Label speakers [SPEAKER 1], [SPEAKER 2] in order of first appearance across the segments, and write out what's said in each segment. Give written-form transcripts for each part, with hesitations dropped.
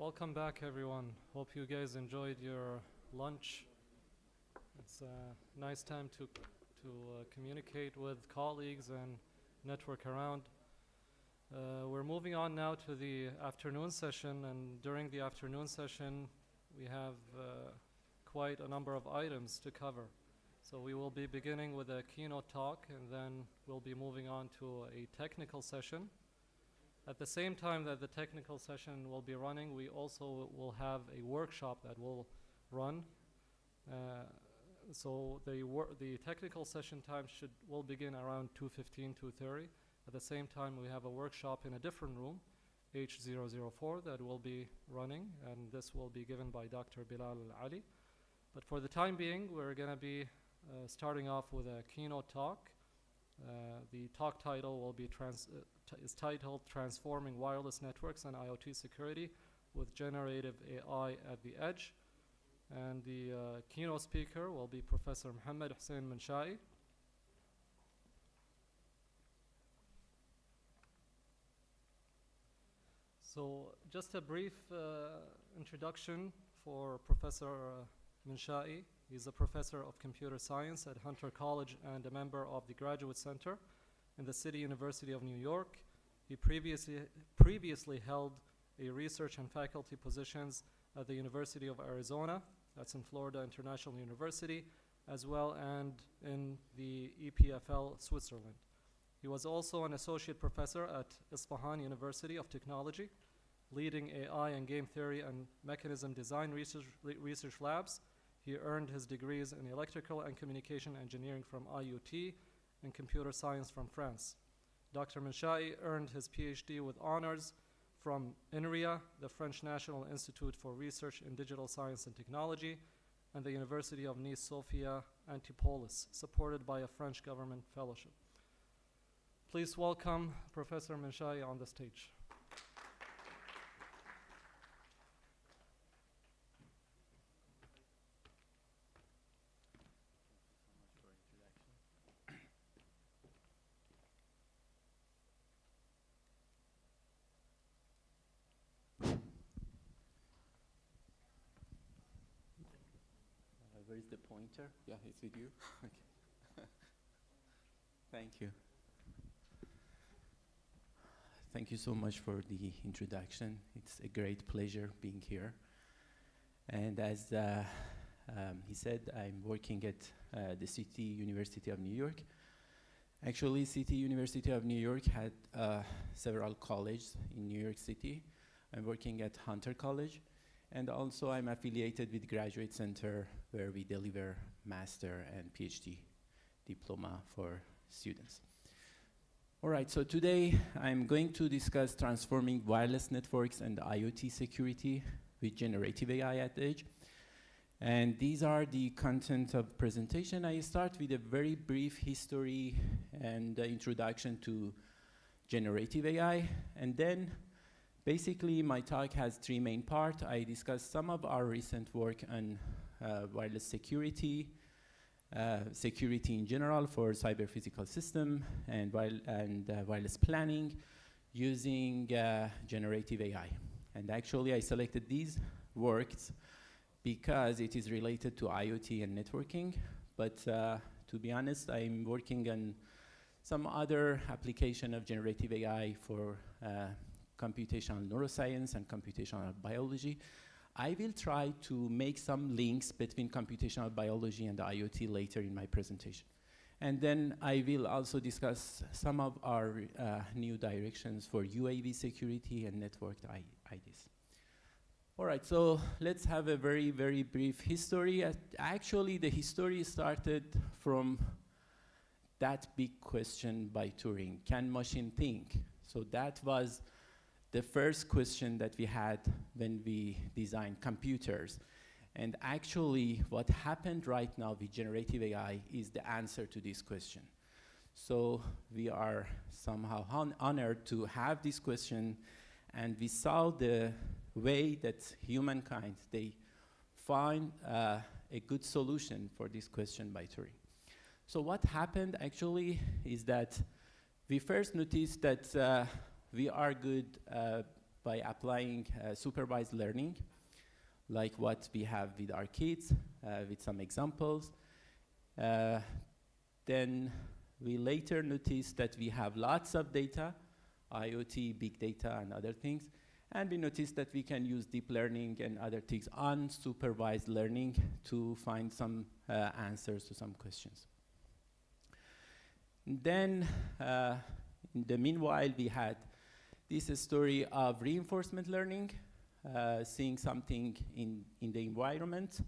[SPEAKER 1] Welcome back, everyone. Hope you guys enjoyed your lunch. It's a nice time to communicate with colleagues and network around. We're moving on now to the afternoon session, and during the afternoon session, we have quite a number of items to cover. So we will be beginning with a keynote talk, and then we'll be moving on to a technical session. At the same time that the technical session will be running, we also will have a workshop that will run. So the technical session time will begin around 2:15, 2:30. At the same time, we have a workshop in a different room, H004, that will be running, and this will be given by Dr. Bilal Ali. But for the time being, we're going to be starting off with a keynote talk. The talk title will be is titled Transforming Wireless Networks and IoT Security with Generative AI at the Edge. And the keynote speaker will be Professor Mohammed Hussein Manshai. So just a brief introduction for Professor Manshai. He's a professor of computer science at Hunter College and a member of the Graduate Center in the City University of New York. He previously held a research and faculty positions at the University of Arizona, that's in Florida International University, as well and in the EPFL Switzerland. He was also an associate professor at Isfahan University of Technology, leading AI and game theory and mechanism design research labs. He earned his degrees in electrical and communication engineering from IUT and computer science from France. Dr. Manshai earned his PhD with honors from INRIA, the French National Institute for Research in Digital Science and Technology, and the University of Nice Sophia Antipolis, supported by a French government fellowship. Please welcome Professor Manshai on the stage.
[SPEAKER 2] Where is the pointer? Yeah, it's with you. Okay. Thank you. Thank you so much for the introduction. It's a great pleasure being here. And as he said, I'm working at the City University of New York. Actually, City University of New York had several colleges in New York City. I'm working at Hunter College. And also, I'm affiliated with Graduate Center, where we deliver master and PhD diploma for students. All right, so today I'm going to discuss transforming wireless networks and IoT security with generative AI at the edge. And these are the content of presentation. I start with a very brief history and introduction to generative AI, and then basically, my talk has three main parts. I discuss some of our recent work on wireless security, security in general for cyber physical system, and wireless planning using generative AI. And actually, I selected these works because it is related to IoT and networking. But to be honest, I'm working on some other application of generative AI for computational neuroscience and computational biology. I will try to make some links between computational biology and IoT later in my presentation. And then I will also discuss some of our new directions for UAV security and networked IDs. All right, so let's have a very, very brief history. Actually, the history started from that big question by Turing, can machine think? So that was the first question that we had when we designed computers. And actually, what happened right now with generative AI is the answer to this question. So we are somehow honored to have this question, and we saw the way that humankind, they find a good solution for this question by Turing. So what happened actually is that we first noticed that we are good by applying supervised learning, like what we have with our kids, with some examples. Then we later noticed that we have lots of data, IoT, big data, and other things. And we noticed that we can use deep learning and other things, unsupervised learning, to find some answers to some questions. Then, in the meanwhile, we had this story of reinforcement learning, seeing something in the environment,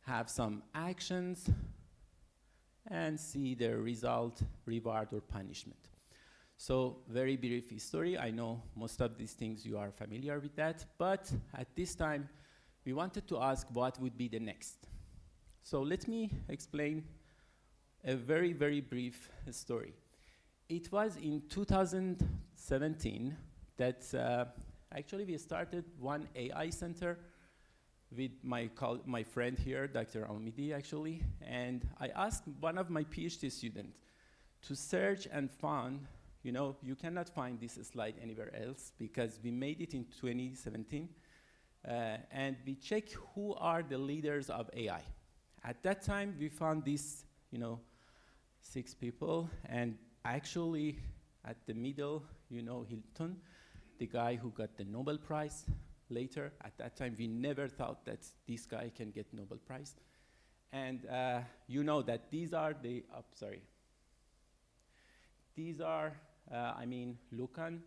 [SPEAKER 2] have some actions, and see the result, reward, or punishment. So very brief story. I know most of these things you are familiar with that, but at this time, we wanted to ask what would be the next. So let me explain a very, very brief story. It was in 2017 that actually we started one AI center with my friend here, Dr. Almidi, actually, and I asked one of my PhD students to search and found, you know, you cannot find this slide anywhere else because we made it in 2017, and we checked who are the leaders of AI. At that time, we found these, you know, 6 people, and actually at the middle, you know, Hilton, the guy who got the Nobel Prize later. At that time, we never thought that this guy can get Nobel Prize. And you know that these are the, these are, I mean, Lucan,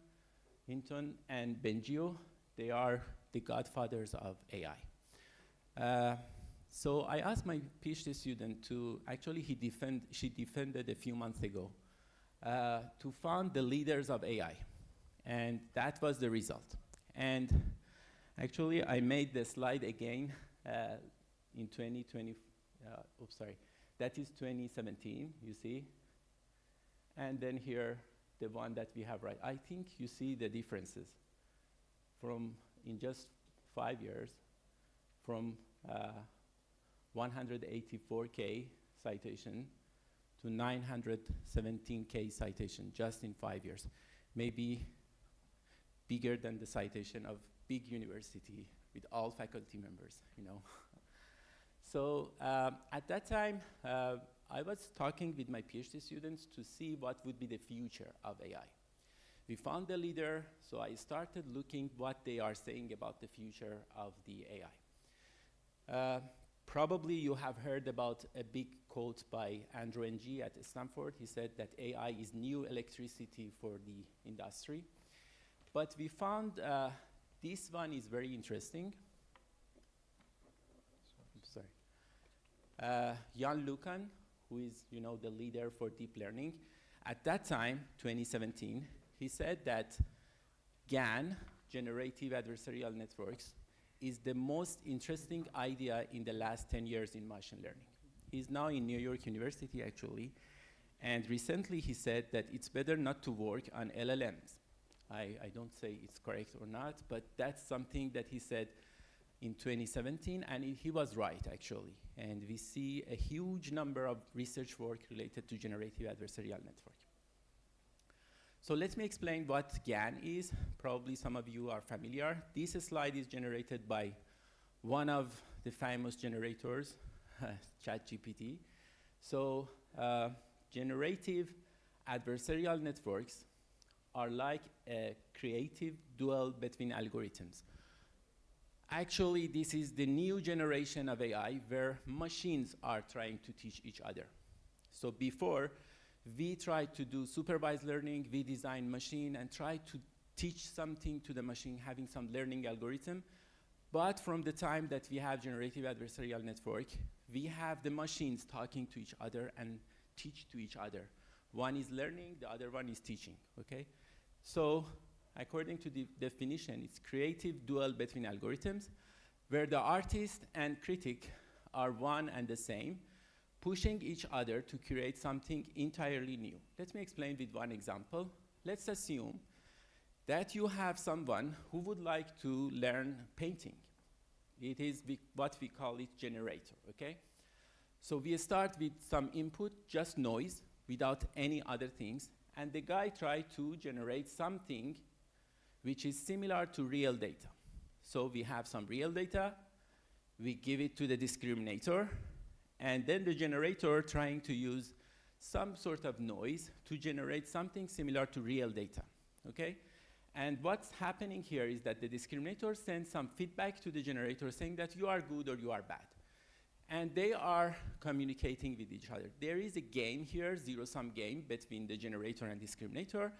[SPEAKER 2] Hinton, and Bengio. They are the godfathers of AI. So I asked my PhD student to, actually she defended a few months ago, to find the leaders of AI. And that was the result. And actually, I made the slide again in 2020, that is 2017, you see. And then here, the one that we have right. I think you see the differences from, in just 5 years, from 184K citation to 917K citation just in 5 years. Maybe bigger than the citation of big university with all faculty members, you know. So at that time, I was talking with my PhD students to see what would be the future of AI. We found the leader, so I started looking what they are saying about the future of the AI. Probably you have heard about a big quote by Andrew Ng at Stanford. He said that AI is new electricity for the industry. But we found this one is very interesting. Jan Lucan, who is, you know, the leader for deep learning, at that time, 2017, he said that GAN, generative adversarial networks, is the most interesting idea in the last 10 years in machine learning. He's now in New York University, actually, and recently he said that it's better not to work on LLMs. I don't say it's correct or not, but that's something that he said in 2017, and he was right, actually. And we see a huge number of research work related to generative adversarial network. So let me explain what GAN is. Probably some of you are familiar. This slide is generated by one of the famous generators, ChatGPT. So generative adversarial networks are like a creative duel between algorithms. Actually, this is the new generation of AI where machines are trying to teach each other. So before, we tried to do supervised learning, we designed machine and tried to teach something to the machine, having some learning algorithm. But from the time that we have generative adversarial network, we have the machines talking to each other and teach to each other. One is learning, the other one is teaching, okay? So according to the definition, it's creative duel between algorithms, where the artist and critic are one and the same, pushing each other to create something entirely new. Let me explain with one example. Let's assume that you have someone who would like to learn painting. It is what we call it generator, okay? So we start with some input, just noise, without any other things, and the guy tried to generate something which is similar to real data. So we have some real data, we give it to the discriminator, and then the generator trying to use some sort of noise to generate something similar to real data, okay? And what's happening here is that the discriminator sends some feedback to the generator saying that you are good or you are bad. And they are communicating with each other. There is a game here, zero-sum game between the generator and discriminator,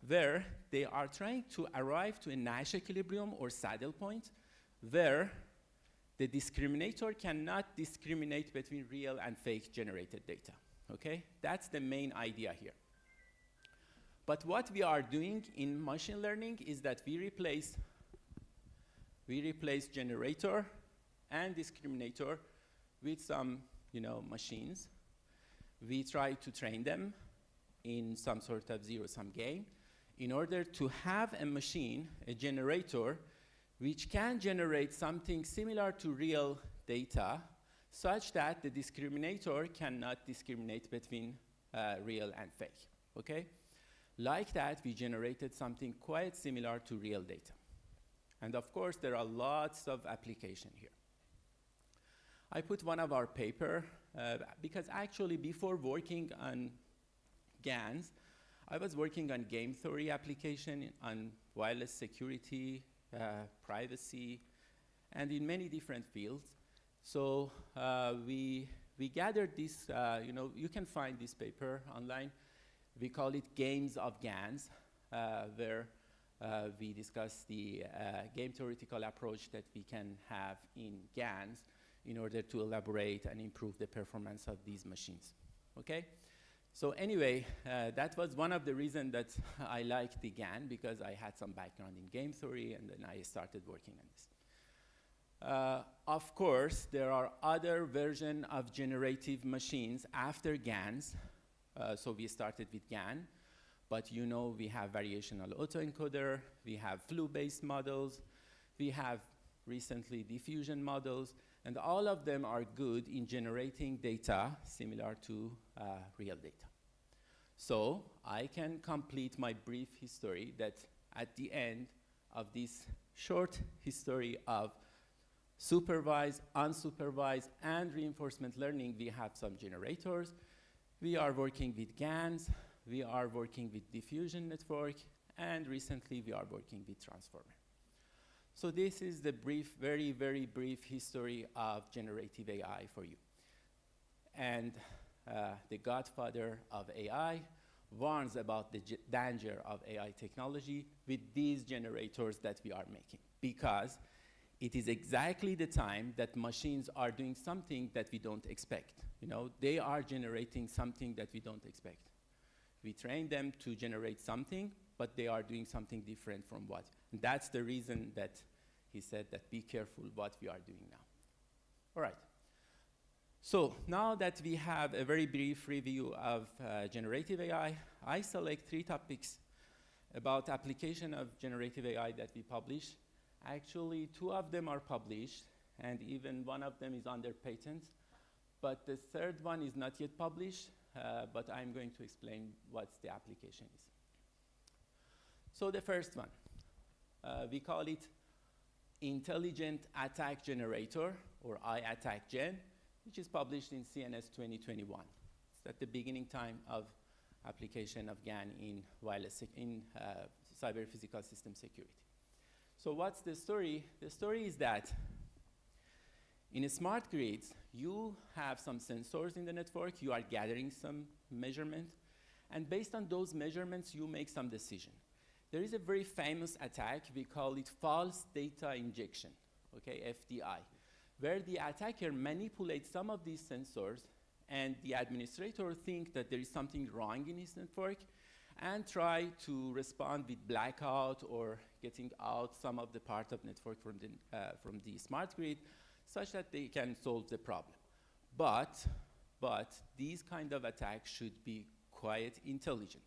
[SPEAKER 2] where they are trying to arrive to a Nash equilibrium or saddle point, where the discriminator cannot discriminate between real and fake generated data, okay? That's the main idea here. But what we are doing in machine learning is that we replace generator and discriminator with some, machines. We try to train them in some sort of zero-sum game in order to have a machine, a generator, which can generate something similar to real data such that the discriminator cannot discriminate between real and fake, okay? Like that, we generated something quite similar to real data. And of course, there are lots of application here. I put one of our paper, because actually before working on GANs, I was working on game theory application, on wireless security, privacy, and in many different fields. So we gathered this, you can find this paper online. We call it Games of GANs, where we discuss the game theoretical approach that we can have in GANs in order to elaborate and improve the performance of these machines, okay? So anyway, that was one of the reasons that I liked the GAN, because I had some background in game theory, and then I started working on this. Of course, there are other versions of generative machines after GANs. So we started with GAN, but we have variational autoencoder, we have flu-based models, we have recently diffusion models, and all of them are good in generating data similar to real data. So I can complete my brief history that at the end of this short history of supervised, unsupervised, and reinforcement learning, we have some generators. We are working with GANs, we are working with diffusion network, and recently we are working with transformer. So this is the brief, very, very brief history of generative AI for you. And the godfather of AI warns about the danger of AI technology with these generators that we are making, because it is exactly the time that machines are doing something that we don't expect. They are generating something that we don't expect. We train them to generate something, but they are doing something different from what. And that's the reason that he said that be careful what we are doing now. All right. So now that we have a very brief review of generative AI, I select 3 topics about application of generative AI that we publish. Actually, 2 of them are published, and even one of them is under patent. But the third one is not yet published, but I'm going to explain what the application is. So the first one, we call it Intelligent Attack Generator, or IAttackGen, which is published in CNS 2021. It's at the beginning time of application of GAN in cyber physical system security. So what's the story? The story is that in a smart grids, you have some sensors in the network, you are gathering some measurement, and based on those measurements, you make some decision. There is a very famous attack, we call it false data injection, okay, FDI, where the attacker manipulates some of these sensors, and the administrator thinks that there is something wrong in his network, and try to respond with blackout or getting out some of the part of network from the smart grid, such that they can solve the problem. But these kind of attacks should be quite intelligent,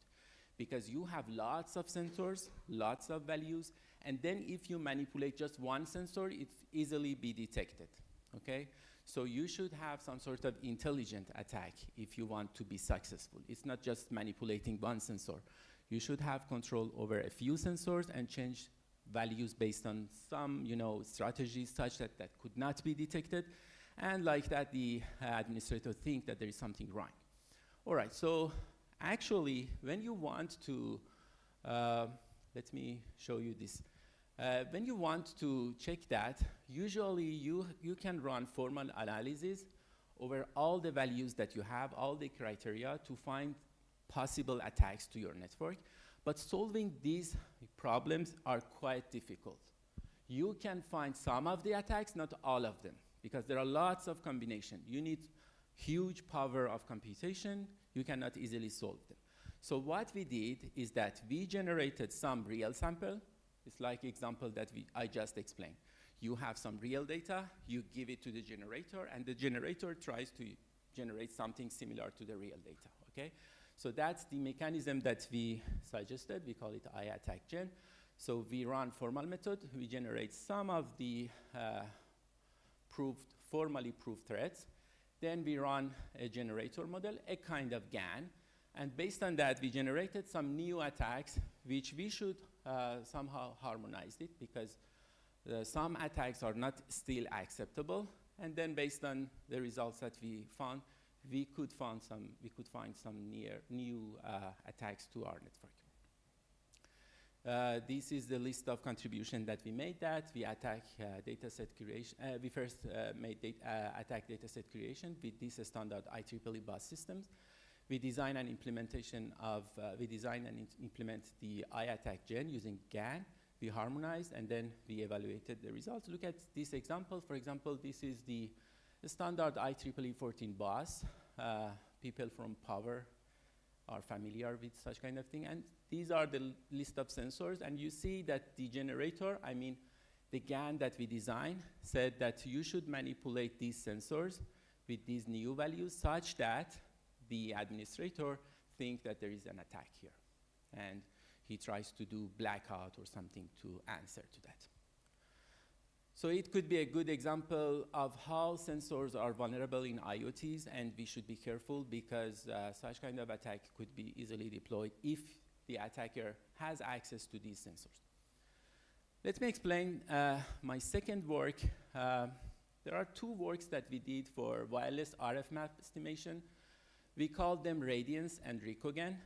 [SPEAKER 2] because you have lots of sensors, lots of values, and then if you manipulate just one sensor, it's easily be detected, okay? So you should have some sort of intelligent attack if you want to be successful. It's not just manipulating one sensor. You should have control over a few sensors and change values based on some, strategies such that that could not be detected. And like that, the administrator think that there is something wrong. All right, so actually, when you want to, let me show you this. When you want to check that, usually you can run formal analysis over all the values that you have, all the criteria to find possible attacks to your network. But solving these problems are quite difficult. You can find some of the attacks, not all of them, because there are lots of combinations. You need huge power of computation. You cannot easily solve them. So what we did is that we generated some real sample. It's like example that I just explained. You have some real data, you give it to the generator, and the generator tries to generate something similar to the real data, okay? So that's the mechanism that we suggested. We call it IAttackGen. So we run formal method. We generate some of the formally proved threats. Then we run a generator model, a kind of GAN. And based on that, we generated some new attacks, which we should somehow harmonize it, because some attacks are not still acceptable. And then based on the results that we found, we could find some new attacks to our network. This is the list of contributions that we made. That we attack dataset creation. We first made attack dataset creation with this standard IEEE bus systems. We design and implement the IAttackGen using GAN. We harmonized, and then we evaluated the results. Look at this example. For example, this is the standard IEEE 14 bus. People from power are familiar with such kind of thing. And these are the list of sensors. And you see that the generator, the GAN that we designed, said that you should manipulate these sensors with these new values such that the administrator think that there is an attack here. And he tries to do blackout or something to answer to that. So it could be a good example of how sensors are vulnerable in IoTs, and we should be careful because such kind of attack could be easily deployed if the attacker has access to these sensors. Let me explain my second work. There are two works that we did for wireless RF map estimation. We call them Radiance and Ricogan.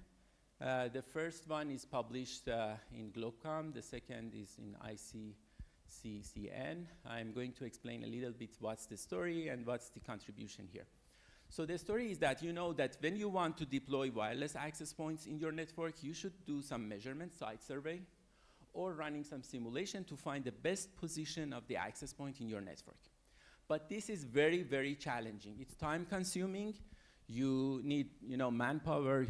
[SPEAKER 2] The first one is published in Globecom. The second is in ICCN. I'm going to explain a little bit what's the story and what's the contribution here. So the story is that you know that when you want to deploy wireless access points in your network, you should do some measurement, site survey, or running some simulation to find the best position of the access point in your network. But this is very, very challenging. It's time consuming. You need, manpower,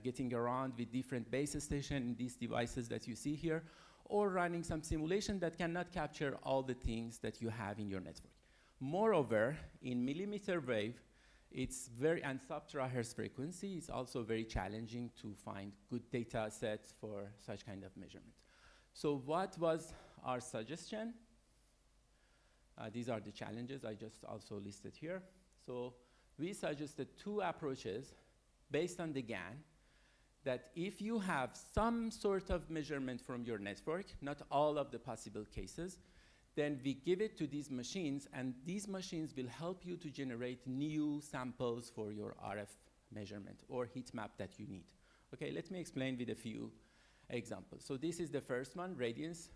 [SPEAKER 2] getting around with different base stations in these devices that you see here, or running some simulation that cannot capture all the things that you have in your network. Moreover, in millimeter wave, and sub-terahertz frequency, it's also very challenging to find good data sets for such kind of measurement. So what was our suggestion? These are the challenges I just also listed here. So we suggested two approaches based on the GAN, that if you have some sort of measurement from your network, not all of the possible cases, then we give it to these machines, and these machines will help you to generate new samples for your RF measurement or heat map that you need. Okay, let me explain with a few examples. So this is the first one, Radiance,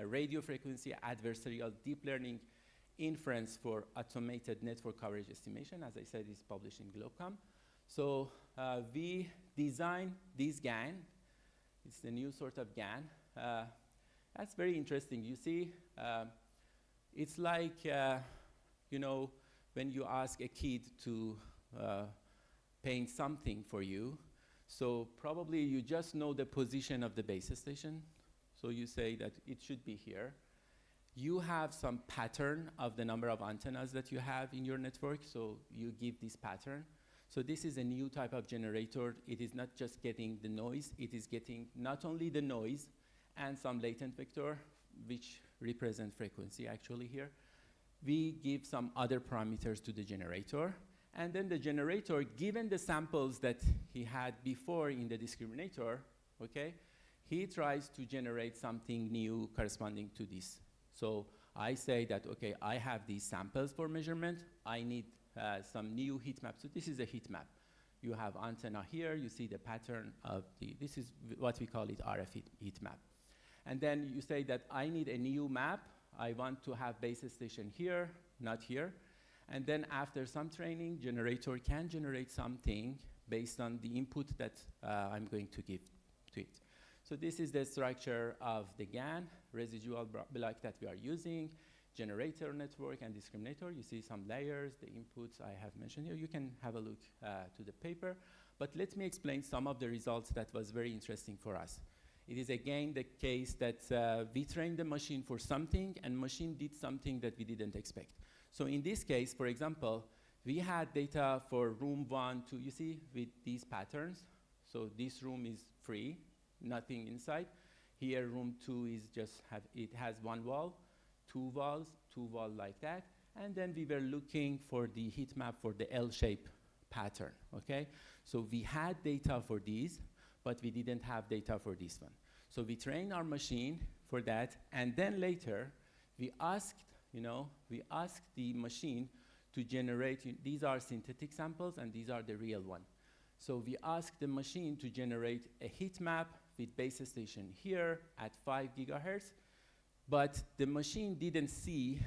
[SPEAKER 2] radio frequency adversarial deep learning inference for automated network coverage estimation. As I said, it's published in Globecom. So we designed this GAN. It's the new sort of GAN. That's very interesting. You see, it's like, when you ask a kid to paint something for you. So probably you just know the position of the base station. So you say that it should be here. You have some pattern of the number of antennas that you have in your network, so you give this pattern. So this is a new type of generator. It is not just getting the noise, it is getting not only the noise and some latent vector, which represent frequency actually here. We give some other parameters to the generator, and then the generator, given the samples that he had before in the discriminator, okay, he tries to generate something new corresponding to this. So I say that, okay, I have these samples for measurement. I need some new heat map. So this is a heat map. You have antenna here. You see the pattern of this is what we call it RF heat map. And then you say that I need a new map. I want to have base station here, not here. And then after some training, generator can generate something based on the input that I'm going to give to it. So this is the structure of the GAN, residual block that we are using, generator network and discriminator. You see some layers, the inputs I have mentioned here. You can have a look to the paper. But let me explain some of the results that was very interesting for us. It is again the case that we trained the machine for something and machine did something that we didn't expect. So in this case, for example, we had data for room 1, 2, you see, with these patterns. So this room is free, nothing inside. Here, room 2 is just it has one wall, two walls like that. And then we were looking for the heat map for the L-shape pattern, okay? So we had data for these, but we didn't have data for this one. So we trained our machine for that, and then later, we asked the machine to generate, these are synthetic samples and these are the real one. So we asked the machine to generate a heat map with base station here at 5 gigahertz, but the machine didn't see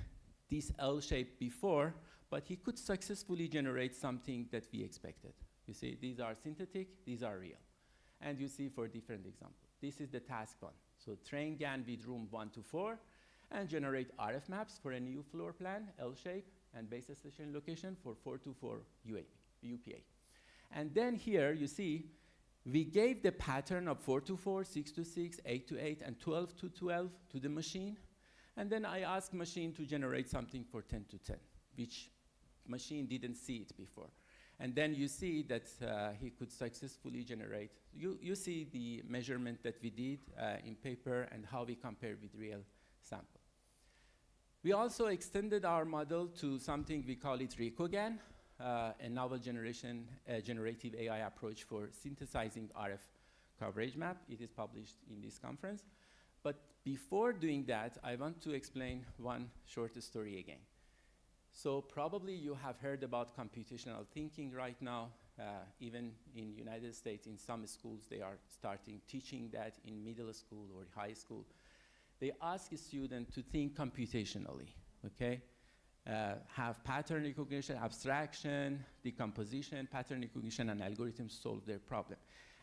[SPEAKER 2] this L shape before, but he could successfully generate something that we expected. You see, these are synthetic, these are real. And you see for different examples. This is the task one. So train GAN with room 1 to 4 and generate RF maps for a new floor plan, L shape, and base station location for 4 to 4 UPA. And then here you see, we gave the pattern of 4 to 4, 6 to 6, 8 to 8, and 12 to 12 to the machine. And then I asked machine to generate something for 10 to 10, which machine didn't see it before. And then you see that he could successfully generate. You see the measurement that we did in paper and how we compared with real sample. We also extended our model to something we call it RICOGAN, a novel generation generative AI approach for synthesizing RF coverage map. It is published in this conference. But before doing that, I want to explain one short story again. So probably you have heard about computational thinking right now. Even in United States, in some schools, they are starting teaching that in middle school or high school. They ask a student to think computationally, okay? Have pattern recognition, abstraction, decomposition, pattern recognition, and algorithms solve their problem.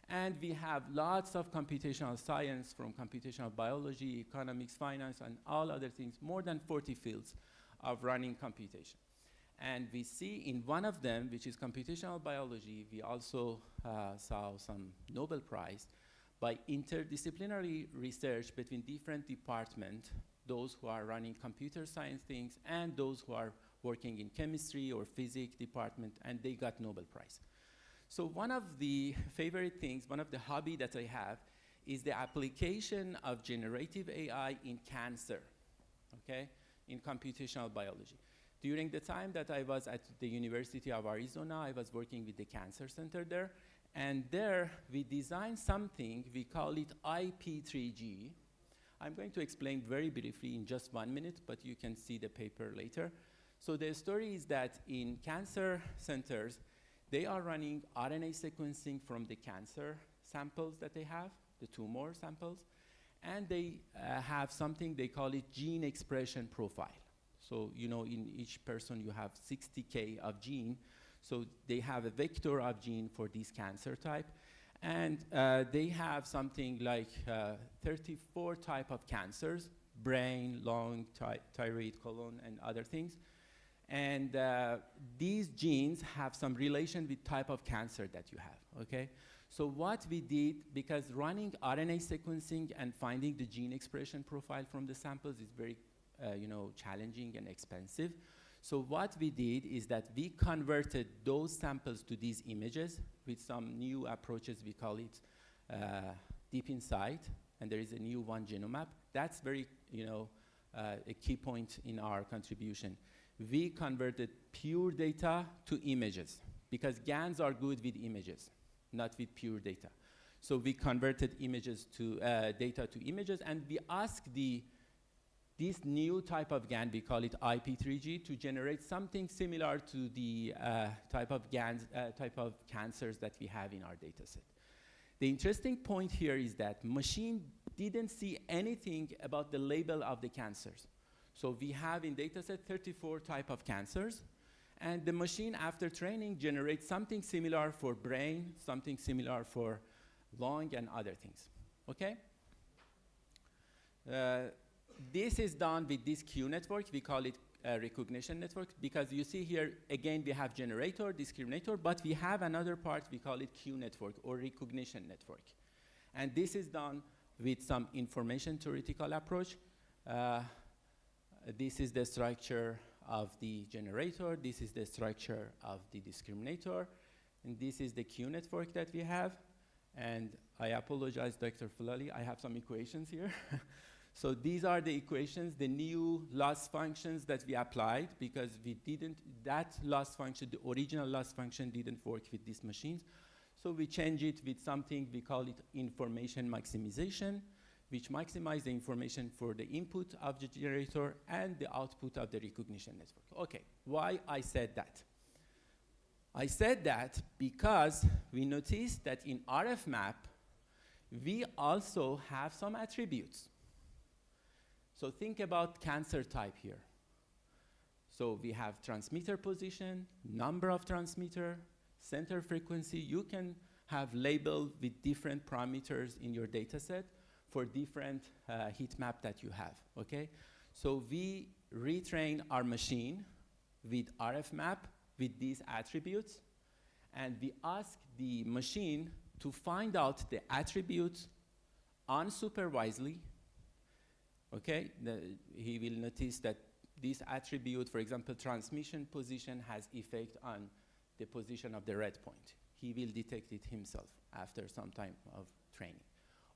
[SPEAKER 2] And we have lots of computational science from computational biology, economics, finance, and all other things, more than 40 fields of running computation. And we see in one of them, which is computational biology, we also saw some Nobel Prize by interdisciplinary research between different departments, those who are running computer science things and those who are working in chemistry or physics department, and they got Nobel Prize. So one of the favorite things, one of the hobby that I have is the application of generative AI in cancer, okay, in computational biology. During the time that I was at the University of Arizona, I was working with the cancer center there, and there we designed something, we call it IP3G. I'm going to explain very briefly in just 1 minute, but you can see the paper later. So the story is that in cancer centers, they are running RNA sequencing from the cancer samples that they have, the tumor samples, and they have something they call it gene expression profile. So, you know, in each person you have 60K of gene, so they have a vector of gene for this cancer type, and they have something like 34 type of cancers, brain, lung, thyroid, colon, and other things. And these genes have some relation with type of cancer that you have, okay? So what we did, because running RNA sequencing and finding the gene expression profile from the samples is very challenging and expensive. So what we did is that we converted those samples to these images with some new approaches. We call it Deep Insight, and there is a new one, GenoMap. That's very, a key point in our contribution. We converted pure data to images because GANs are good with images, not with pure data. So we converted images to data to images, and we asked this new type of GAN, we call it IP3G, to generate something similar to the type of cancers that we have in our data set. The interesting point here is that machine didn't see anything about the label of the cancers. So we have in dataset 34 type of cancers, and the machine after training generates something similar for brain, something similar for lung and other things, okay? This is done with this Q network. We call it recognition network, because you see here, again, we have generator, discriminator, but we have another part, we call it Q network or recognition network. And this is done with some information theoretical approach. This is the structure of the generator. This is the structure of the discriminator. And this is the Q network that we have. And I apologize, Dr. Fulali, I have some equations here. So these are the equations, the new loss functions that we applied, because we didn't, that loss function, the original loss function didn't work with these machines. So we change it with something, we call it information maximization, which maximizes the information for the input of the generator and the output of the recognition network. Okay, why I said that? I said that because we noticed that in RF map, we also have some attributes. So think about cancer type here. So we have transmitter position, number of transmitter, center frequency. You can have labeled with different parameters in your data set for different heat map that you have, okay? So we retrain our machine with RF map with these attributes, and we ask the machine to find out the attributes unsupervisedly. Okay, he will notice that this attribute, for example, transmission position has effect on the position of the red point. He will detect it himself after some time of training.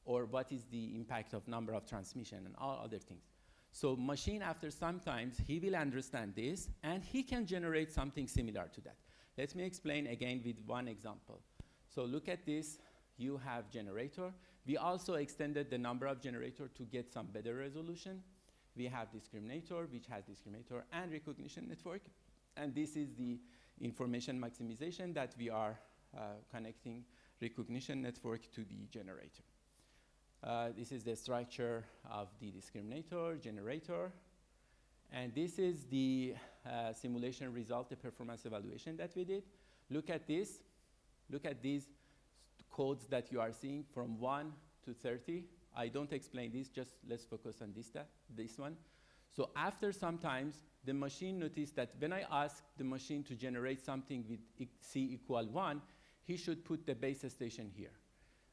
[SPEAKER 2] Or what is the impact of number of transmission and all other things. So machine, after some time, he will understand this, and he can generate something similar to that. Let me explain again with one example. So look at this. You have generator. We also extended the number of generator to get some better resolution. We have discriminator, which has discriminator and recognition network. And this is the information maximization that we are connecting recognition network to the generator. This is the structure of the discriminator, generator. And this is the simulation result, the performance evaluation that we did. Look at this. Look at these codes that you are seeing from 1 to 30. I don't explain this, just let's focus on this one. So after some times, the machine noticed that when I ask the machine to generate something with C equal 1, he should put the base station here.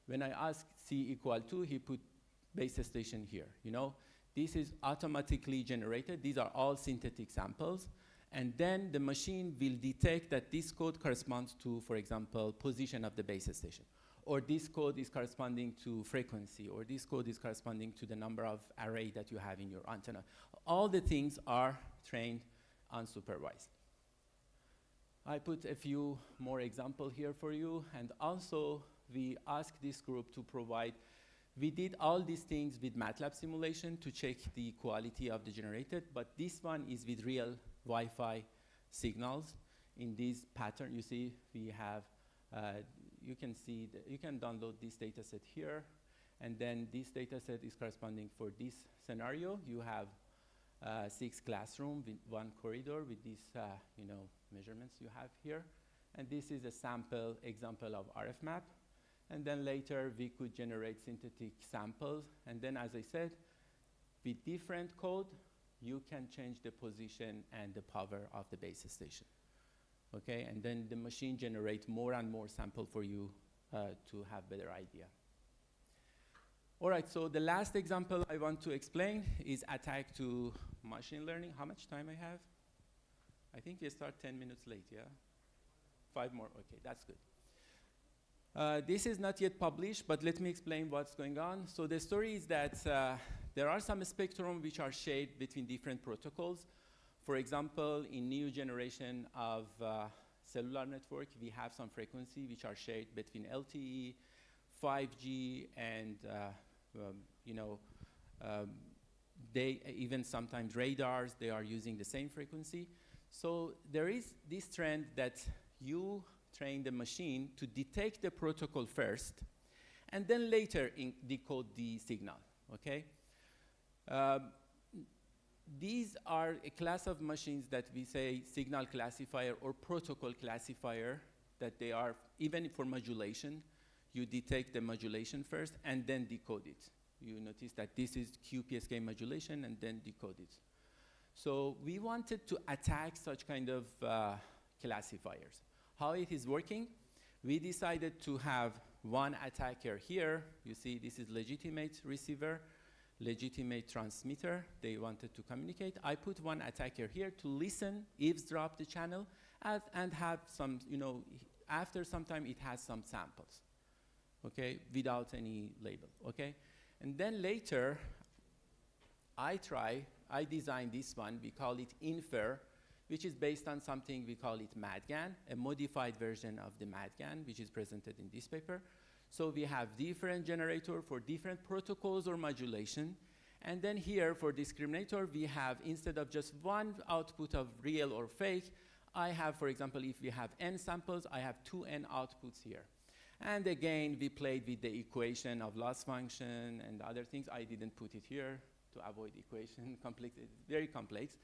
[SPEAKER 2] When I ask C equal 2, he put base station here. You know, this is automatically generated. These are all synthetic samples. And then the machine will detect that this code corresponds to, for example, position of the base station. Or this code is corresponding to frequency, or this code is corresponding to the number of array that you have in your antenna. All the things are trained unsupervised. I put a few more examples here for you, and also we asked this group to provide, we did all these things with MATLAB simulation to check the quality of the generated, but this one is with real Wi-Fi signals. In this pattern, you see, we have you can see, you can download this data set here, and then this data set is corresponding for this scenario. You have 6 classrooms with 1 corridor with these measurements you have here. And this is a sample example of RF map. And then later we could generate synthetic samples. And then, as I said, with different code, you can change the position and the power of the base station. Okay, and then the machine generates more and more sample for you to have better idea. All right, so the last example I want to explain is attack to machine learning. How much time I have? I think we start 10 minutes late, yeah? 5 more, okay, that's good. This is not yet published, but let me explain what's going on. So the story is that there are some spectrum which are shared between different protocols. For example, in new generation of cellular network, we have some frequency which are shared between LTE, 5G and you know, they even sometimes radars, they are using the same frequency. So there is this trend that you train the machine to detect the protocol first, and then later decode the signal, okay? These are a class of machines that we say signal classifier or protocol classifier, that they are, even for modulation, you detect the modulation first and then decode it. You notice that this is QPSK modulation and then decode it. So we wanted to attack such kind of classifiers. How it is working? We decided to have one attacker here. You see, this is legitimate receiver, legitimate transmitter. They wanted to communicate. I put one attacker here to listen, eavesdrop the channel, and have some, you know, after some time it has some samples, okay, without any label, okay? And then later, I designed this one. We call it Infer, which is based on something we call it MADGAN, a modified version of the MADGAN, which is presented in this paper. So we have different generator for different protocols or modulation. And then here for discriminator, we have, instead of just one output of real or fake, I have, for example, if we have n samples, I have 2n outputs here. And again, we played with the equation of loss function and other things. I didn't put it here to avoid equation, complex, it's very complex.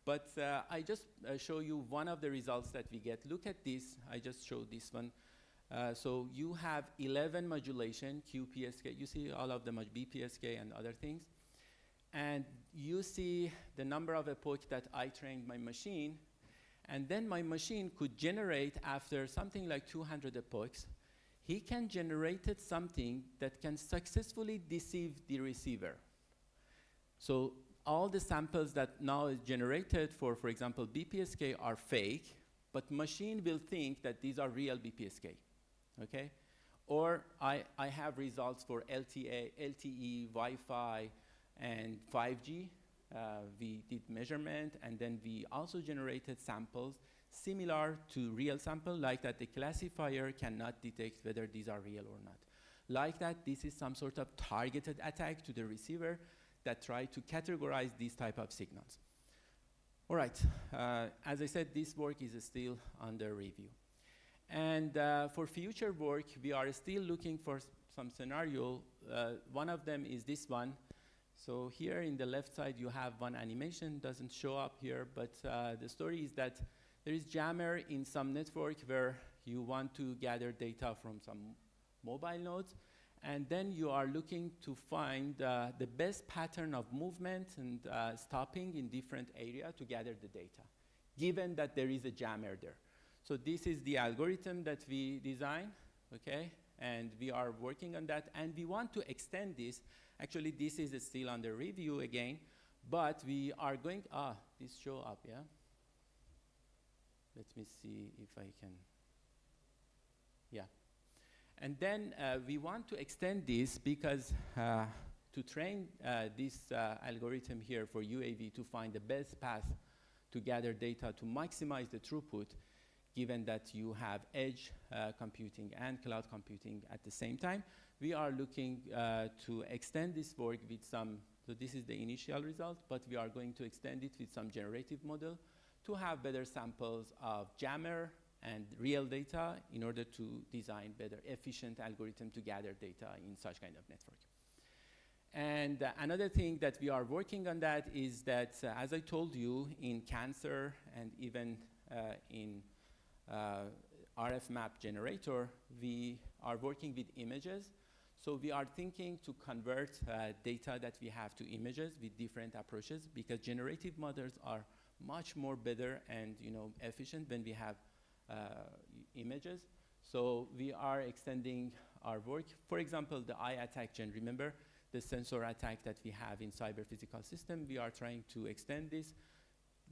[SPEAKER 2] But I just show you one of the results that we get. Look at this, I just showed this one. So you have 11 modulation, QPSK, you see all of them, BPSK and other things. And you see the number of epochs that I trained my machine. And then my machine could generate, after something like 200 epochs, he can generate something that can successfully deceive the receiver. So all the samples that now is generated for example, BPSK are fake, but machine will think that these are real BPSK, okay? Or I have results for LTE, Wi-Fi, and 5G. We did measurement, and then we also generated samples similar to real sample, like that the classifier cannot detect whether these are real or not. Like that, this is some sort of targeted attack to the receiver that try to categorize these type of signals. All right, as I said, this work is still under review. And for future work, we are still looking for some scenario. One of them is this one. So here in the left side, you have one animation, doesn't show up here, but the story is that there is jammer in some network where you want to gather data from some mobile nodes, and then you are looking to find the best pattern of movement and stopping in different area to gather the data, given that there is a jammer there. So this is the algorithm that we designed, okay? And we are working on that, and we want to extend this. Actually, this is still under review again, but we are going, this show up, yeah? Let me see if I can, yeah. And then we want to extend this because to train this algorithm here for UAV to find the best path to gather data to maximize the throughput, given that you have edge computing and cloud computing at the same time, we are looking to extend this work with some, so this is the initial result, but we are going to extend it with some generative model to have better samples of jammer and real data in order to design better efficient algorithm to gather data in such kind of network. And another thing that we are working on that is that, as I told you, in cancer and even in RF map generator, we are working with images. So we are thinking to convert data that we have to images with different approaches, because generative models are much more better and efficient when we have images. So we are extending our work. For example, the eye attack gen, remember the sensor attack that we have in cyber physical system? We are trying to extend this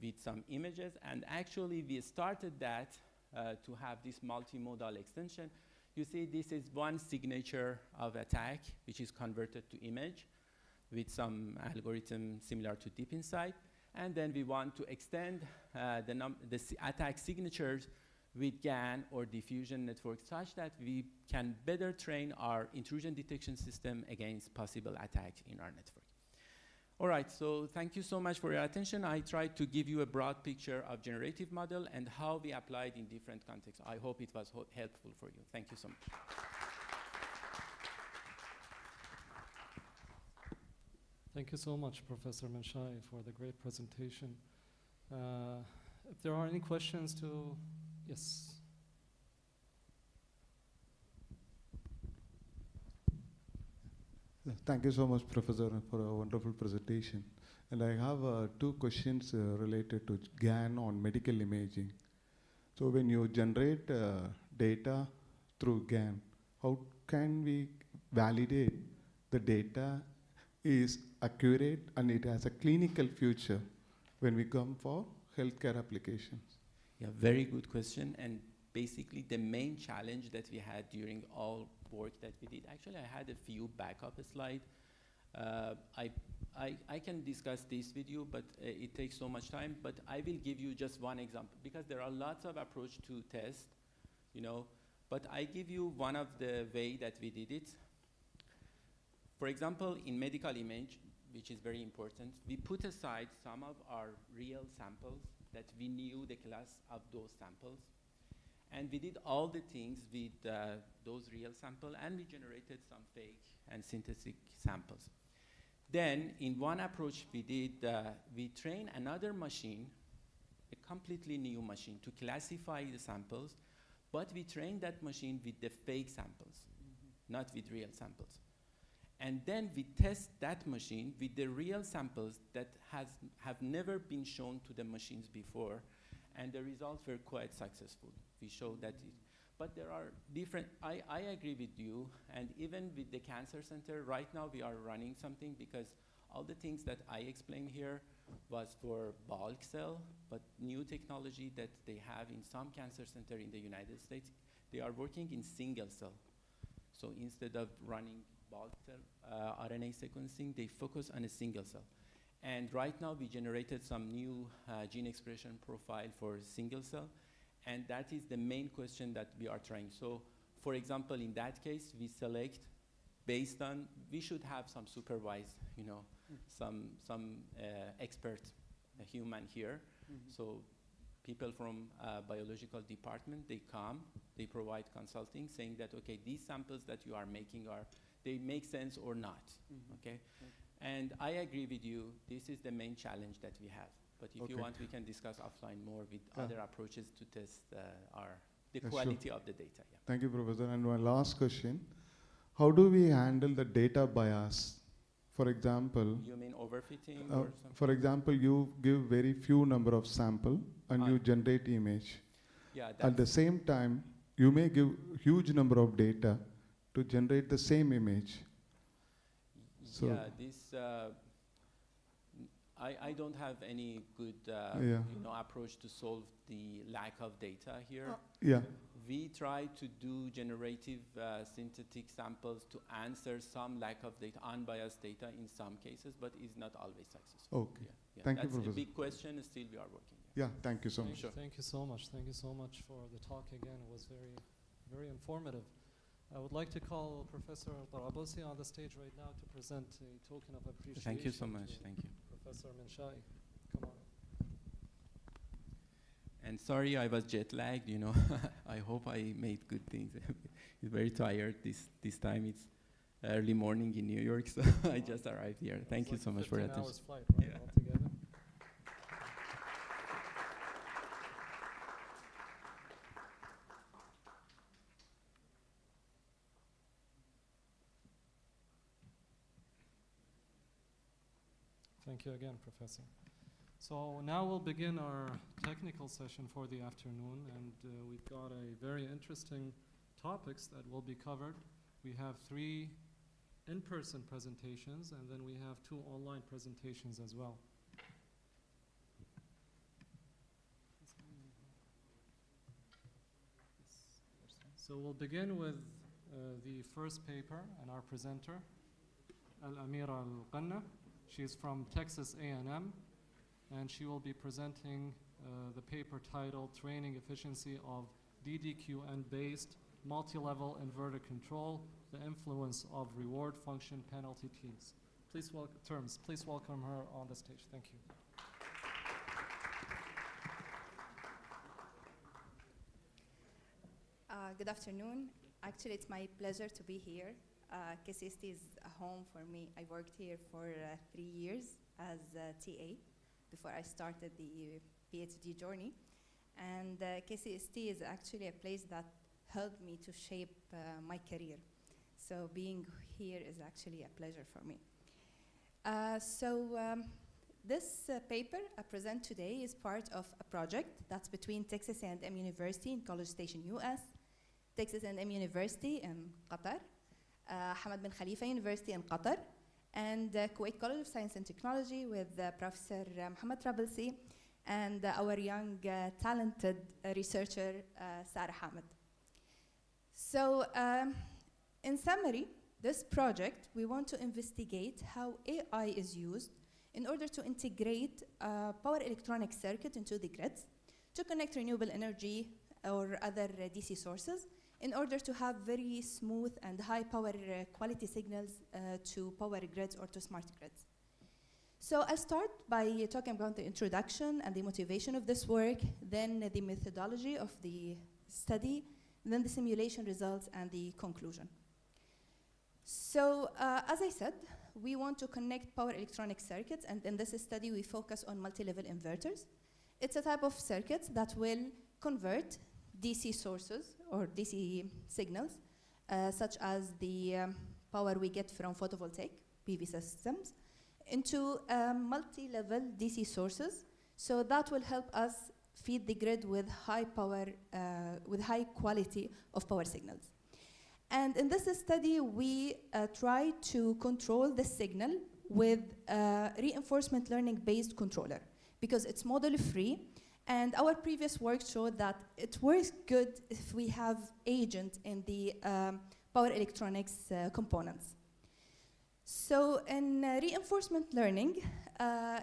[SPEAKER 2] with some images, and actually we started that to have this multimodal extension. You see, this is one signature of attack, which is converted to image with some algorithm similar to Deep Insight. And then we want to extend the attack signatures with GAN or diffusion networks such that we can better train our intrusion detection system against possible attacks in our network. All right, so thank you so much for your attention. I tried to give you a broad picture of generative model and how we applied in different contexts. I hope it was helpful for you. Thank you so much.
[SPEAKER 1] Thank you so much, Professor Menshai, for the great presentation. If there are any questions to, yes.
[SPEAKER 3] Thank you so much, Professor, for a wonderful presentation. And I have two questions related to GAN on medical imaging. So when you generate data through GAN, how can we validate the data is accurate and it has a clinical future when we come for healthcare applications?
[SPEAKER 2] Yeah, very good question. And basically the main challenge that we had during all work that we did, actually I had a few backup slides. I can discuss this with you, but it takes so much time, but I will give you just one example because there are lots of approach to test, you know, but I give you one of the way that we did it. For example, in medical image, which is very important, we put aside some of our real samples that we knew the class of those samples. And we did all the things with those real samples, and we generated some fake and synthetic samples. Then, in one approach we did, we trained another machine, a completely new machine, to classify the samples, but we trained that machine with the fake samples, not with real samples. And then we test that machine with the real samples that have never been shown to the machines before, and the results were quite successful. We showed that but there are different, I agree with you, and even with the cancer center, right now we are running something because all the things that I explained here was for bulk cell, but new technology that they have in some cancer center in the United States, they are working in single cell. So instead of running bulk cell RNA sequencing, they focus on a single cell. And right now we generated some new gene expression profile for single cell, and that is the main question that we are trying. So for example, in that case, we select based on, we should have some supervised, you know, some expert, a human here. So people from biological department, they come, they provide consulting saying that, okay, these samples that you are making they make sense or not, okay? And I agree with you, this is the main challenge that we have. But if you want, we can discuss offline more with other approaches to test the quality of the data. Yeah.
[SPEAKER 3] Thank you, Professor. And my last question, how do we handle the data bias? For example,
[SPEAKER 2] you mean overfitting or something?
[SPEAKER 3] For example, you give very few number of sample and you generate image.
[SPEAKER 2] Yeah,
[SPEAKER 3] at the same time, you may give huge number of data to generate the same image. So
[SPEAKER 2] yeah, this, I don't have any good you know, approach to solve the lack of data here. We try to do generative synthetic samples to answer some lack of data, unbiased data in some cases, but it's not always successful.
[SPEAKER 3] Okay. Thank you, Professor.
[SPEAKER 2] That's a big question, still we are working.
[SPEAKER 3] Yeah, thank you so much.
[SPEAKER 1] Thank you so much. Thank you so much for the talk again. It was very, very informative. I would like to call Professor Tarabosi on the stage right now to present a token of appreciation.
[SPEAKER 2] Thank you so much. Thank you.
[SPEAKER 1] Professor Menshai, come on.
[SPEAKER 2] And sorry, I was jet lagged, you know. I hope I made good things. It's very tired this time. It's early morning in New York, so I just arrived here. Thank you so much for your attention.
[SPEAKER 1] 15 hours flight, right, altogether? Thank you again, Professor. So now we'll begin our technical session for the afternoon, and we've got a very interesting topics that will be covered. We have 3 in-person presentations, and then we have 2 online presentations as well. So we'll begin with the first paper and our presenter, Al-Amira Al-Qanna. She's from Texas A&M, and she will be presenting the paper titled Training Efficiency of DDQN-based multi-level inverter control, the influence of reward function penalty teams. Please welcome her on the stage. Thank you.
[SPEAKER 4] Good afternoon. Actually, it's my pleasure to be here. KCST is a home for me. I worked here for 3 years as a TA before I started the PhD journey. And KCST is actually a place that helped me to shape my career. So being here is actually a pleasure for me. This paper I present today is part of a project that's between Texas A&M University in College Station, US, Texas A&M University in Qatar, Hamad bin Khalifa University in Qatar, and Kuwait College of Science and Technology with Professor Mohammed Rabelsi and our young, talented researcher, Sarah Hamid. So, in summary, this project, we want to investigate how AI is used in order to integrate power electronic circuit into the grids to connect renewable energy or other DC sources in order to have very smooth and high power quality signals to power grids or to smart grids. So I'll start by talking about the introduction and the motivation of this work, then the methodology of the study, then the simulation results and the conclusion. So as I said, we want to connect power electronic circuits, and in this study we focus on multi-level inverters. It's a type of circuit that will convert DC sources or DC signals, such as the power we get from photovoltaic PV systems, into multi-level DC sources. So that will help us feed the grid with high power, with high quality of power signals. And in this study, we try to control the signal with reinforcement learning based controller because it's model free. And our previous work showed that it works good if we have agent in the power electronics components. So in reinforcement learning,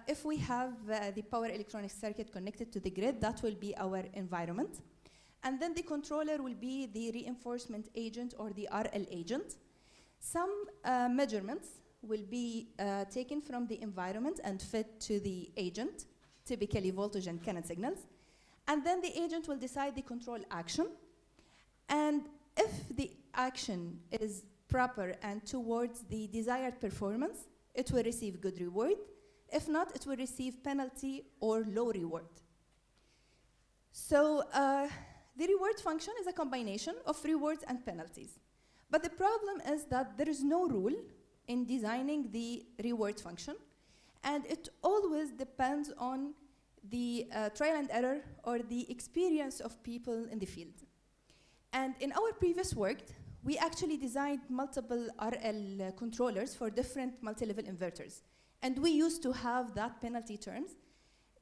[SPEAKER 4] if we have the power electronic circuit connected to the grid, that will be our environment. And then the controller will be the reinforcement agent or the RL agent. Some measurements will be taken from the environment and fed to the agent, typically voltage and current signals. And then the agent will decide the control action. And if the action is proper and towards the desired performance, it will receive good reward. If not, it will receive penalty or low reward. So the reward function is a combination of rewards and penalties. But the problem is that there is no rule in designing the reward function, and it always depends on the trial and error or the experience of people in the field. And in our previous work, we actually designed multiple RL controllers for different multi-level inverters. And we used to have that penalty terms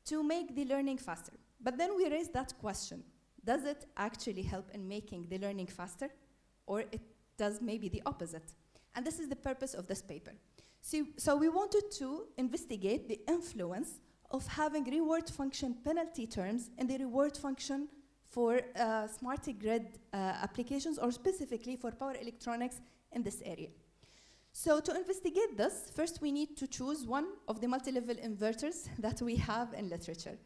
[SPEAKER 4] to make the learning faster. But then we raised that question. Does it actually help in making the learning faster? Or it does maybe the opposite? And this is the purpose of this paper. So we wanted to investigate the influence of having reward function penalty terms in the reward function for smart grid applications, or specifically for power electronics in this area. So to investigate this, first we need to choose one of the multi-level inverters that we have in literature.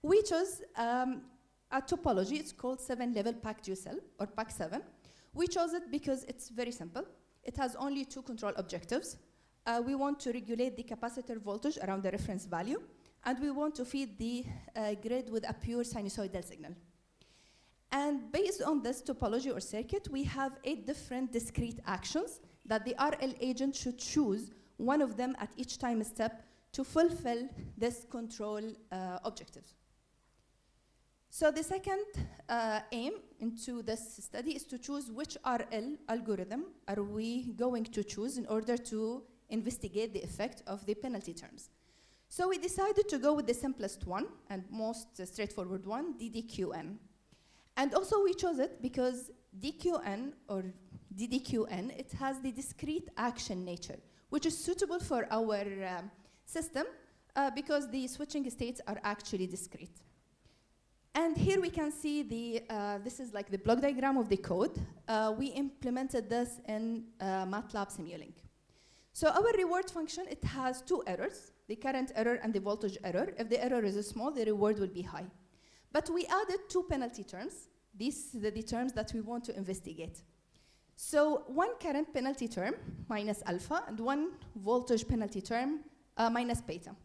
[SPEAKER 4] We chose a topology. It's called 7-level packed cell, or pack 7. We chose it because it's very simple. It has only 2 control objectives. We want to regulate the capacitor voltage around the reference value, and we want to feed the grid with a pure sinusoidal signal. And based on this topology or circuit, we have 8 different discrete actions that the RL agent should choose one of them at each time step to fulfill this control objectives. So the second aim into this study is to choose which RL algorithm are we going to choose in order to investigate the effect of the penalty terms. So we decided to go with the simplest one and most straightforward one, DDQN. And also we chose it because DQN or DDQN, it has the discrete action nature, which is suitable for our system because the switching states are actually discrete. And here we can see this is like the block diagram of the code. We implemented this in MATLAB Simulink. So our reward function, it has two errors, the current error and the voltage error. If the error is small, the reward will be high. But we added two penalty terms. These are the terms that we want to investigate. So one current penalty term, minus alpha, and one voltage penalty term, minus beta.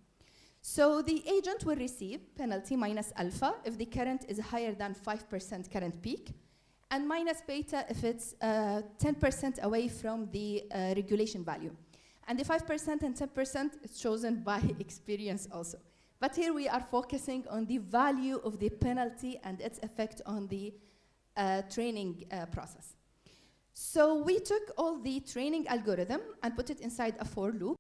[SPEAKER 4] So the agent will receive penalty minus alpha if the current is higher than 5% current peak, and minus beta if it's 10% away from the regulation value. And the 5% and 10% is chosen by experience also. But here we are focusing on the value of the penalty and its effect on the training process. So we took all the training algorithm and put it inside a for loop.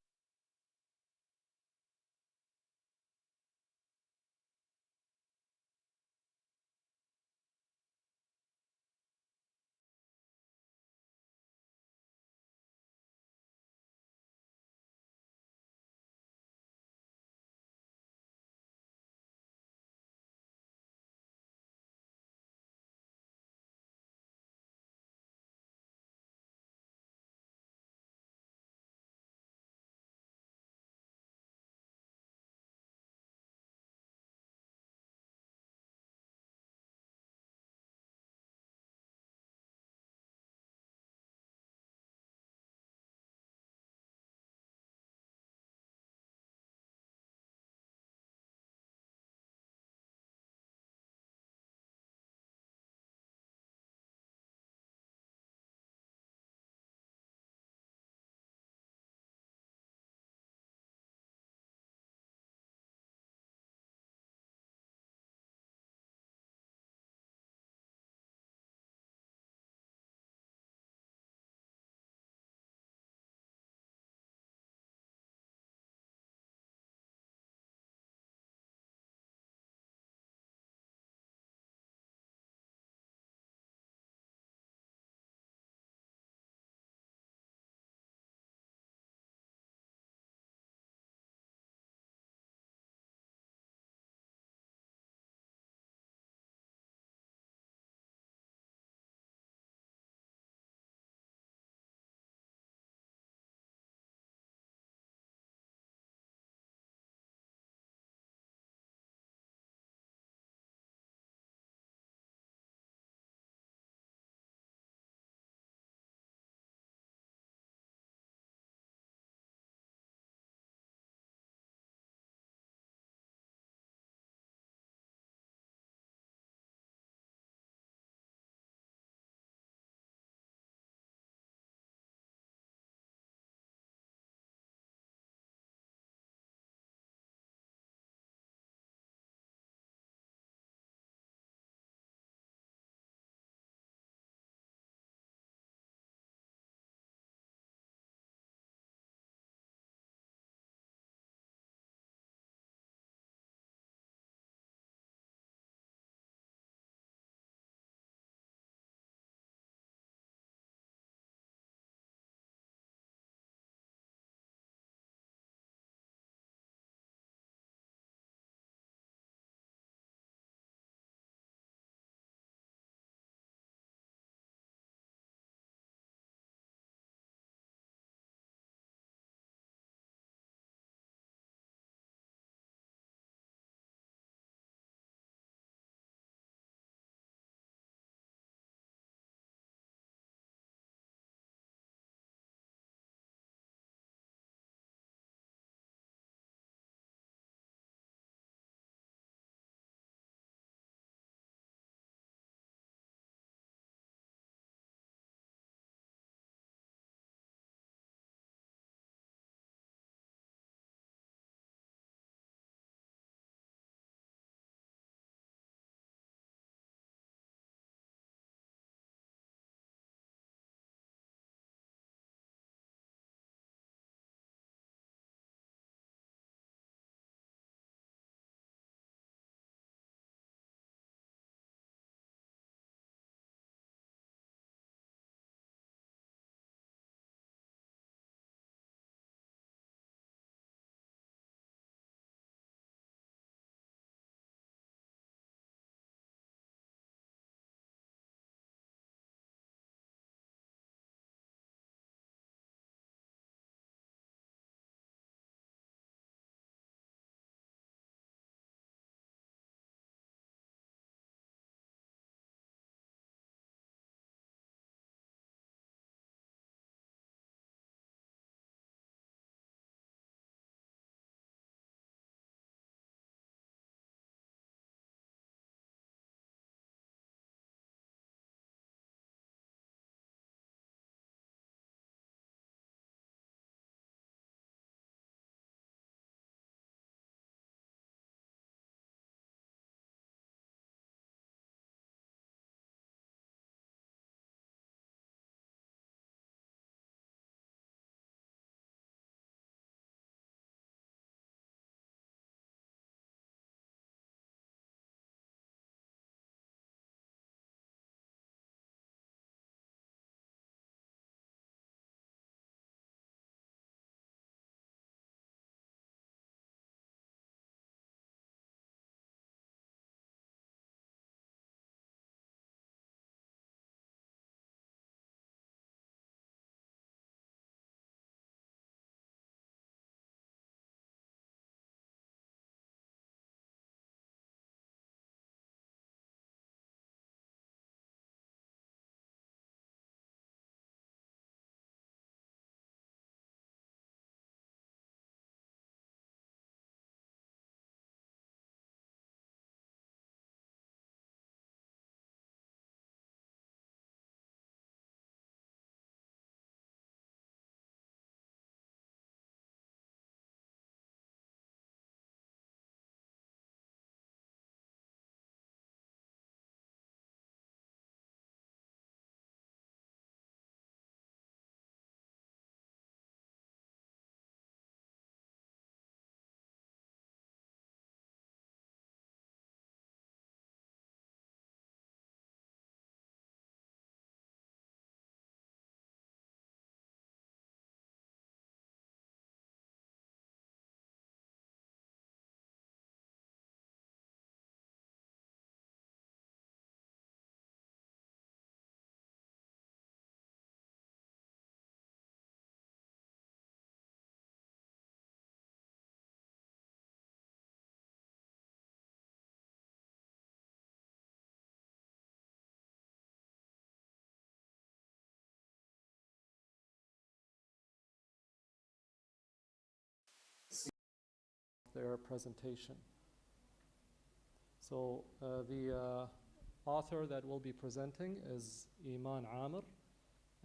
[SPEAKER 1] their presentation. So the author that will be presenting is Iman Amr,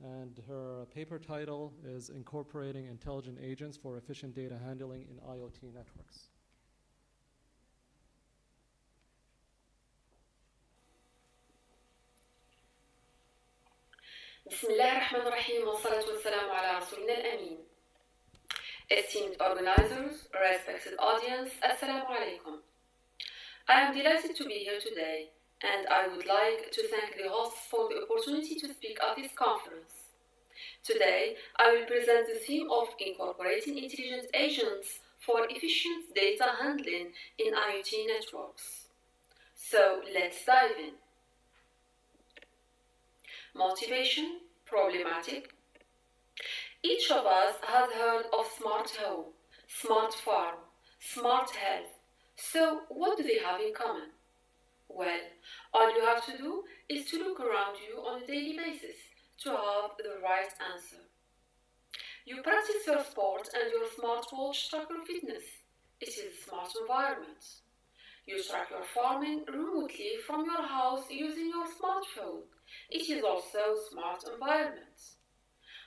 [SPEAKER 1] and her paper title is Incorporating Intelligent Agents for Efficient Data Handling in IoT Networks.
[SPEAKER 5] بسم الله الرحمن الرحيم والصلاة والسلام على رسولنا الأمين. Esteemed organizers, respected audience, Assalamu alaikum. I am delighted to be here today, and I would like to thank the hosts for the opportunity to speak at this conference. Today, I will present the theme of incorporating intelligent agents for efficient data handling in IoT networks. So, let's dive in. Motivation, problematic. Each of us has heard of smart home, smart farm, smart health. So what do they have in common? Well, all you have to do is to look around you on a daily basis to have the right answer. You practice your sport and your smartwatch track your fitness. It is a smart environment. You track your farming remotely from your house using your smartphone. It is also a smart environment.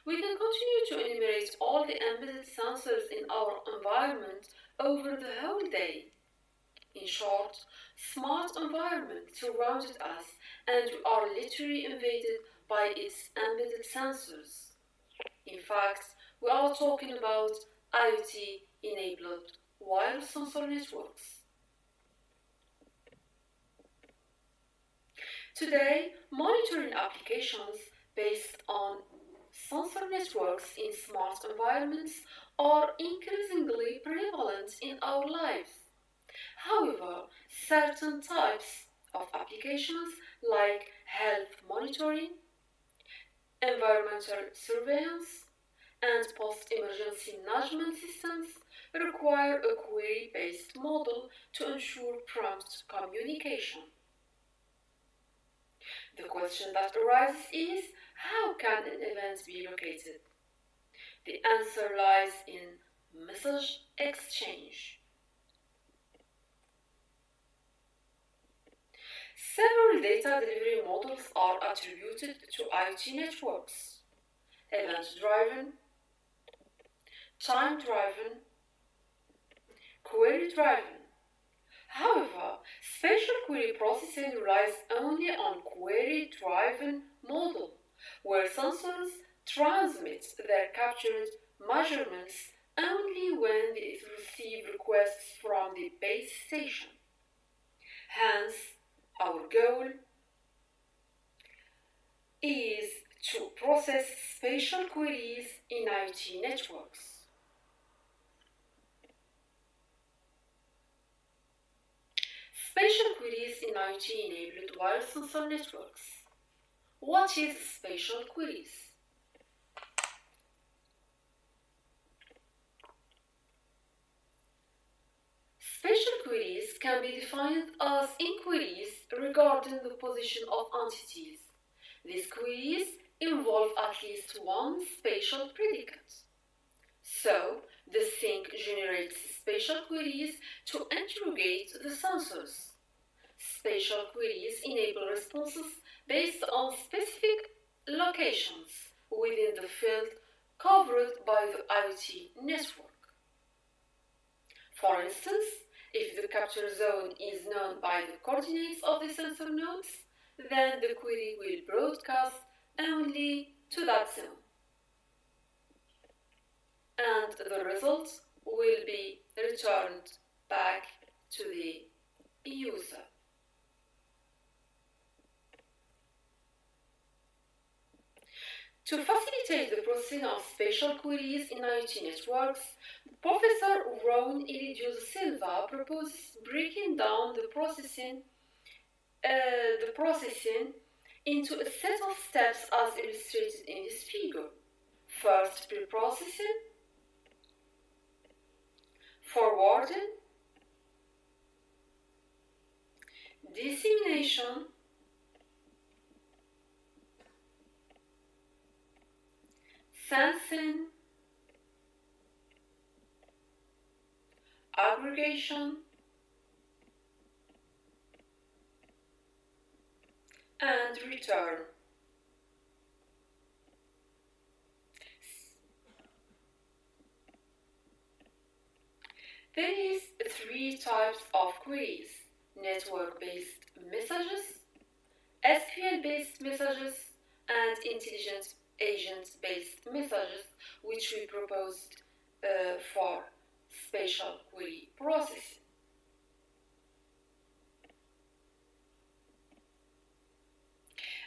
[SPEAKER 5] We can continue to enumerate all the embedded sensors in our environment over the whole day. In short, smart environment surrounded us and we are literally invaded by its embedded sensors. In fact, we are talking about IoT-enabled wireless sensor networks. Today, monitoring applications based on sensor networks in smart environments are increasingly prevalent in our lives. However, certain types of applications like health monitoring, environmental surveillance, and post-emergency management systems require a query-based model to ensure prompt communication. The question that arises is, how can an event be located? The answer lies in message exchange. Several data delivery models are attributed to IoT networks: event-driven, time-driven, query-driven. However, spatial query processing relies only on query-driven model, where sensors transmit their captured measurements only when they receive requests from the base station. Hence, our goal is to process spatial queries in IoT networks. Spatial queries in IoT-enabled wireless sensor networks. What is spatial queries? Spatial queries can be defined as inquiries regarding the position of entities. These queries involve at least one spatial predicate. So, the sink generates spatial queries to interrogate the sensors. Spatial queries enable responses based on specific locations within the field covered by the IoT network. For instance, if the capture zone is known by the coordinates of the sensor nodes, then the query will broadcast only to that zone, and the result will be returned back to the user. To facilitate the processing of spatial queries in IoT networks, Professor Ron Elidio Silva proposes breaking down the processing into a set of steps as illustrated in this figure. First, pre-processing, forwarding, dissemination, sensing, aggregation, aggregation, and return. There is three types of queries: network-based messages, SQL-based messages, and intelligent agent-based messages, which we proposed for spatial query processing.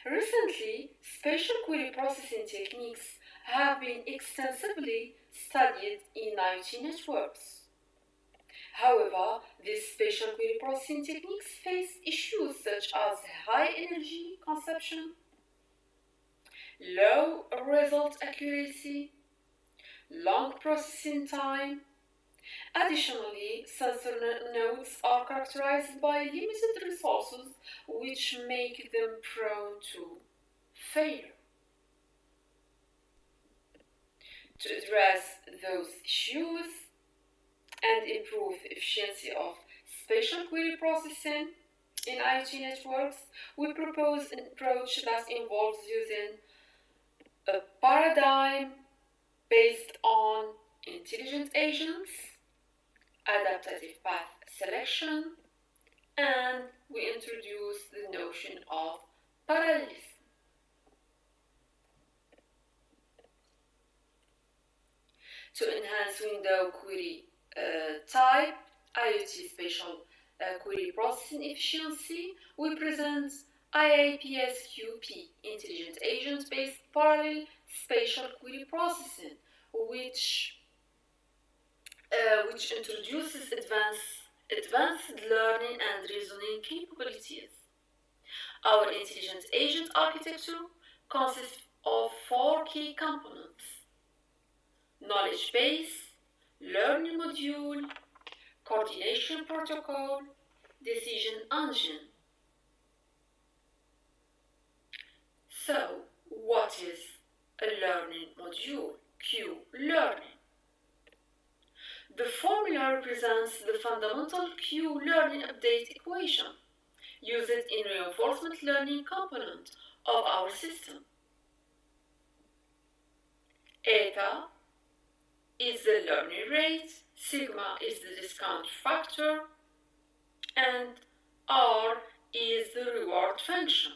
[SPEAKER 5] Recently, spatial query processing techniques have been extensively studied in IoT networks. However, these spatial query processing techniques face issues such as high energy consumption, low result accuracy, long processing time. Additionally, sensor nodes are characterized by limited resources, which make them prone to failure. To address those issues and improve the efficiency of spatial query processing in IoT networks, we propose an approach that involves using a paradigm based on intelligent agents, adaptive path selection, and we introduce the notion of parallelism. To enhance window query type, IoT spatial query processing efficiency, we present IAPSQP, Intelligent Agent-Based Parallel Spatial Query Processing, which introduces advanced learning and reasoning capabilities. Our intelligent agent architecture consists of 4 key components: knowledge base, learning module, coordination protocol, decision engine. So, what is a learning module? Q learning. The formula represents the fundamental Q learning update equation used in reinforcement learning component of our system. Eta is the learning rate, sigma is the discount factor, and R is the reward function.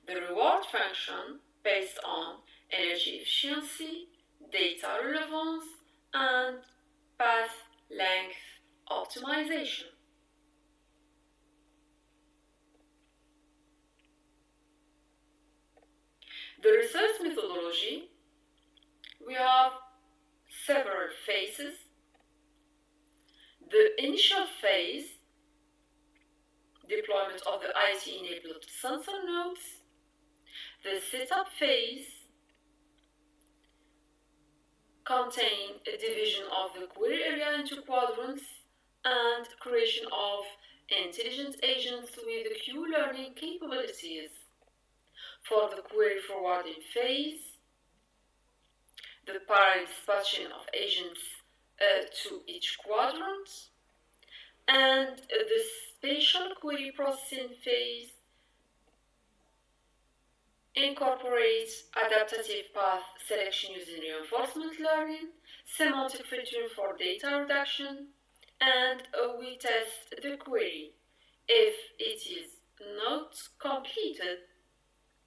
[SPEAKER 5] The reward function based on energy efficiency, data relevance, and path length optimization. The research methodology, we have several phases. The initial phase, deployment of the IoT-enabled sensor nodes. The setup phase contain a division of the query area into quadrants and creation of intelligent agents with the Q learning capabilities. For the query forwarding phase, the parallel dispatching of agents to each quadrant, and the spatial query processing phase incorporates adaptive path selection using reinforcement learning, semantic filtering for data reduction, and we test the query. If it is not completed,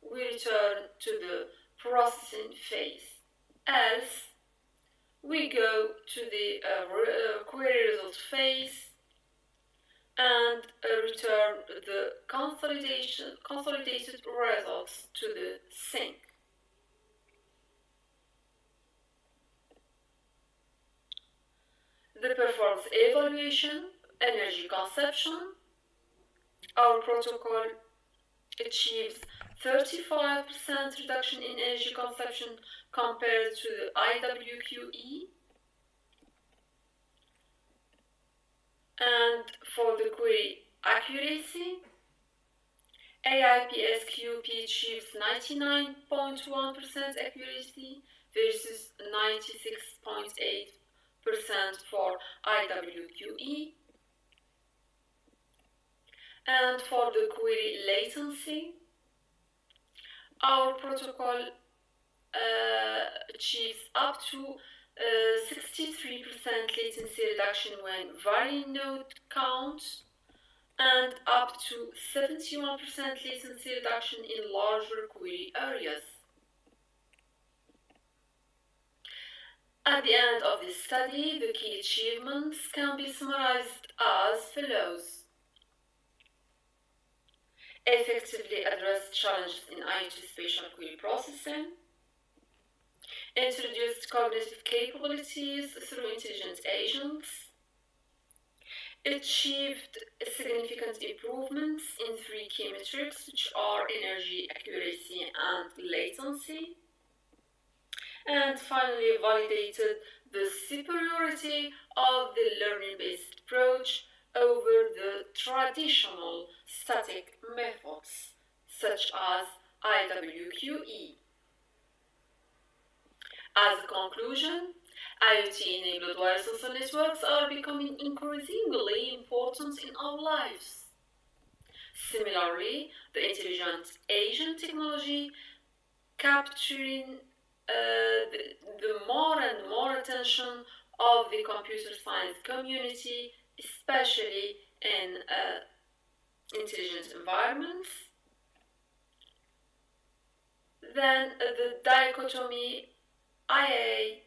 [SPEAKER 5] we return to the processing phase. Else, we go to the query result phase and return the consolidated results to the sink. The performance evaluation, energy consumption. Our protocol achieves 35% reduction in energy consumption compared to the IWQE. And for the query accuracy, AIPSQP achieves 99.1% accuracy versus for IWQE. And for the query latency, our protocol achieves up to 63% latency reduction when varying node count, and up to 71% latency reduction in larger query areas. At the end of this study, the key achievements can be summarized as follows. Effectively addressed challenges in IoT spatial query processing, introduced cognitive capabilities through intelligent agents, achieved significant improvements in 3 key metrics, which are energy, accuracy, and latency, and finally validated the superiority of the learning-based approach over the traditional static methods, such as IWQE. As a conclusion, IoT-enabled wireless social networks are becoming increasingly important in our lives. Similarly, the intelligent agent technology capturing the more and more attention of the computer science community, especially in intelligent environments. Then the dichotomy IA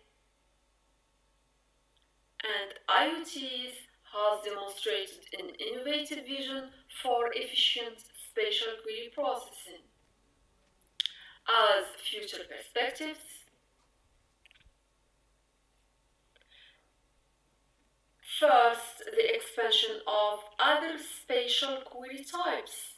[SPEAKER 5] and IoTs has demonstrated an innovative vision for efficient spatial query processing. As future perspectives, first, the expansion of other spatial query types.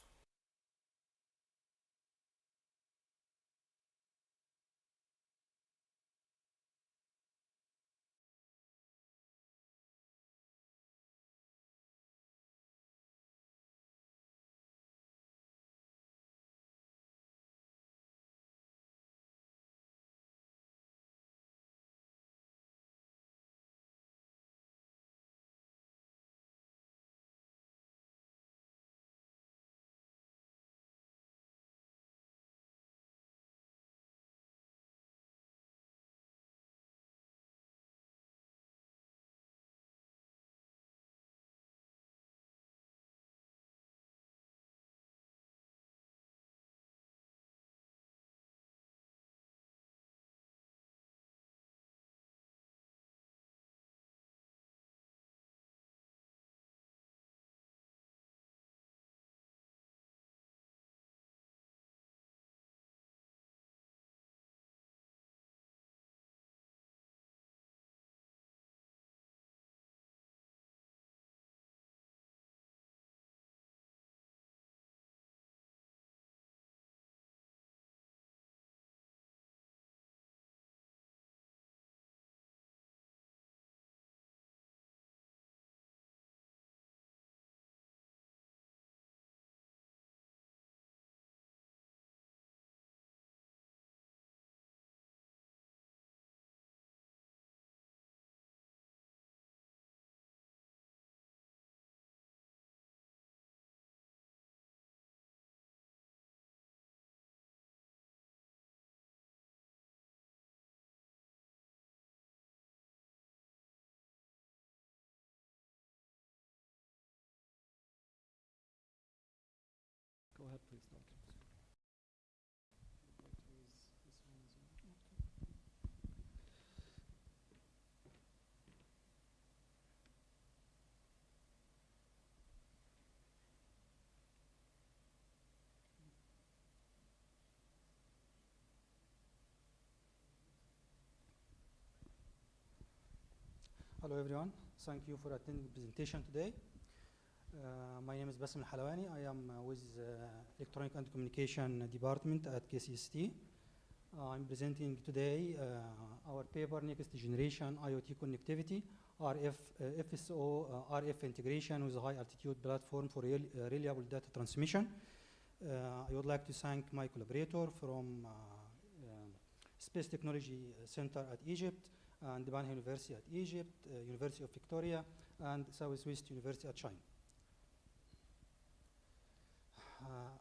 [SPEAKER 1] Go ahead, please, Doctor.
[SPEAKER 6] Hello everyone, thank you for attending the presentation today. My name is Bassem Al-Halawani. I am with Electronic and Communication Department at KCST. I'm presenting today our paper, Next Generation IoT Connectivity, FSO RF integration with a high altitude platform for reliable data transmission. I would like to thank my collaborator from Space Technology Center at Egypt and Banha University at Egypt, University of Victoria, and Southwest University at China.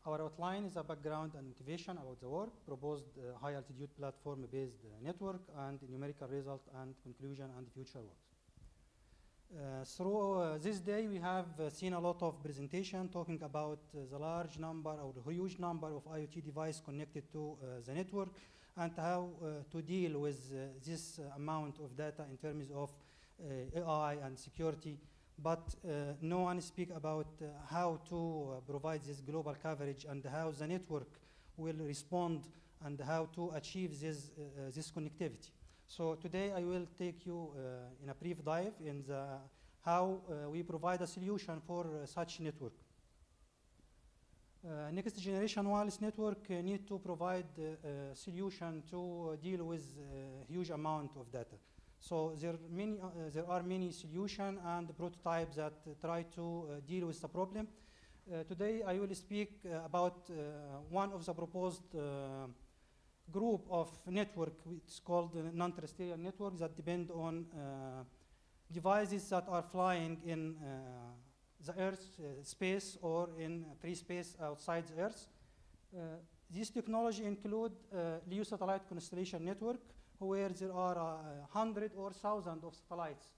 [SPEAKER 6] Our outline is a background and motivation about the work, proposed high-altitude platform-based network, and numerical result and conclusion and future work. Through this day, we have seen a lot of presentation talking about the large number or the huge number of IoT devices connected to the network and how to deal with this amount of data in terms of AI and security. But no one speaks about how to provide this global coverage and how the network will respond and how to achieve this connectivity. So today I will take you in a brief dive in how we provide a solution for such network. Next generation wireless network need to provide a solution to deal with a huge amount of data. So there are many solutions and prototypes that try to deal with the problem. Today I will speak about one of the proposed group of network. It's called non-terrestrial networks that depend on devices that are flying in the Earth space or in free space outside the Earth. This technology include LEO satellite constellation network, where there are 100 or 1,000 of satellites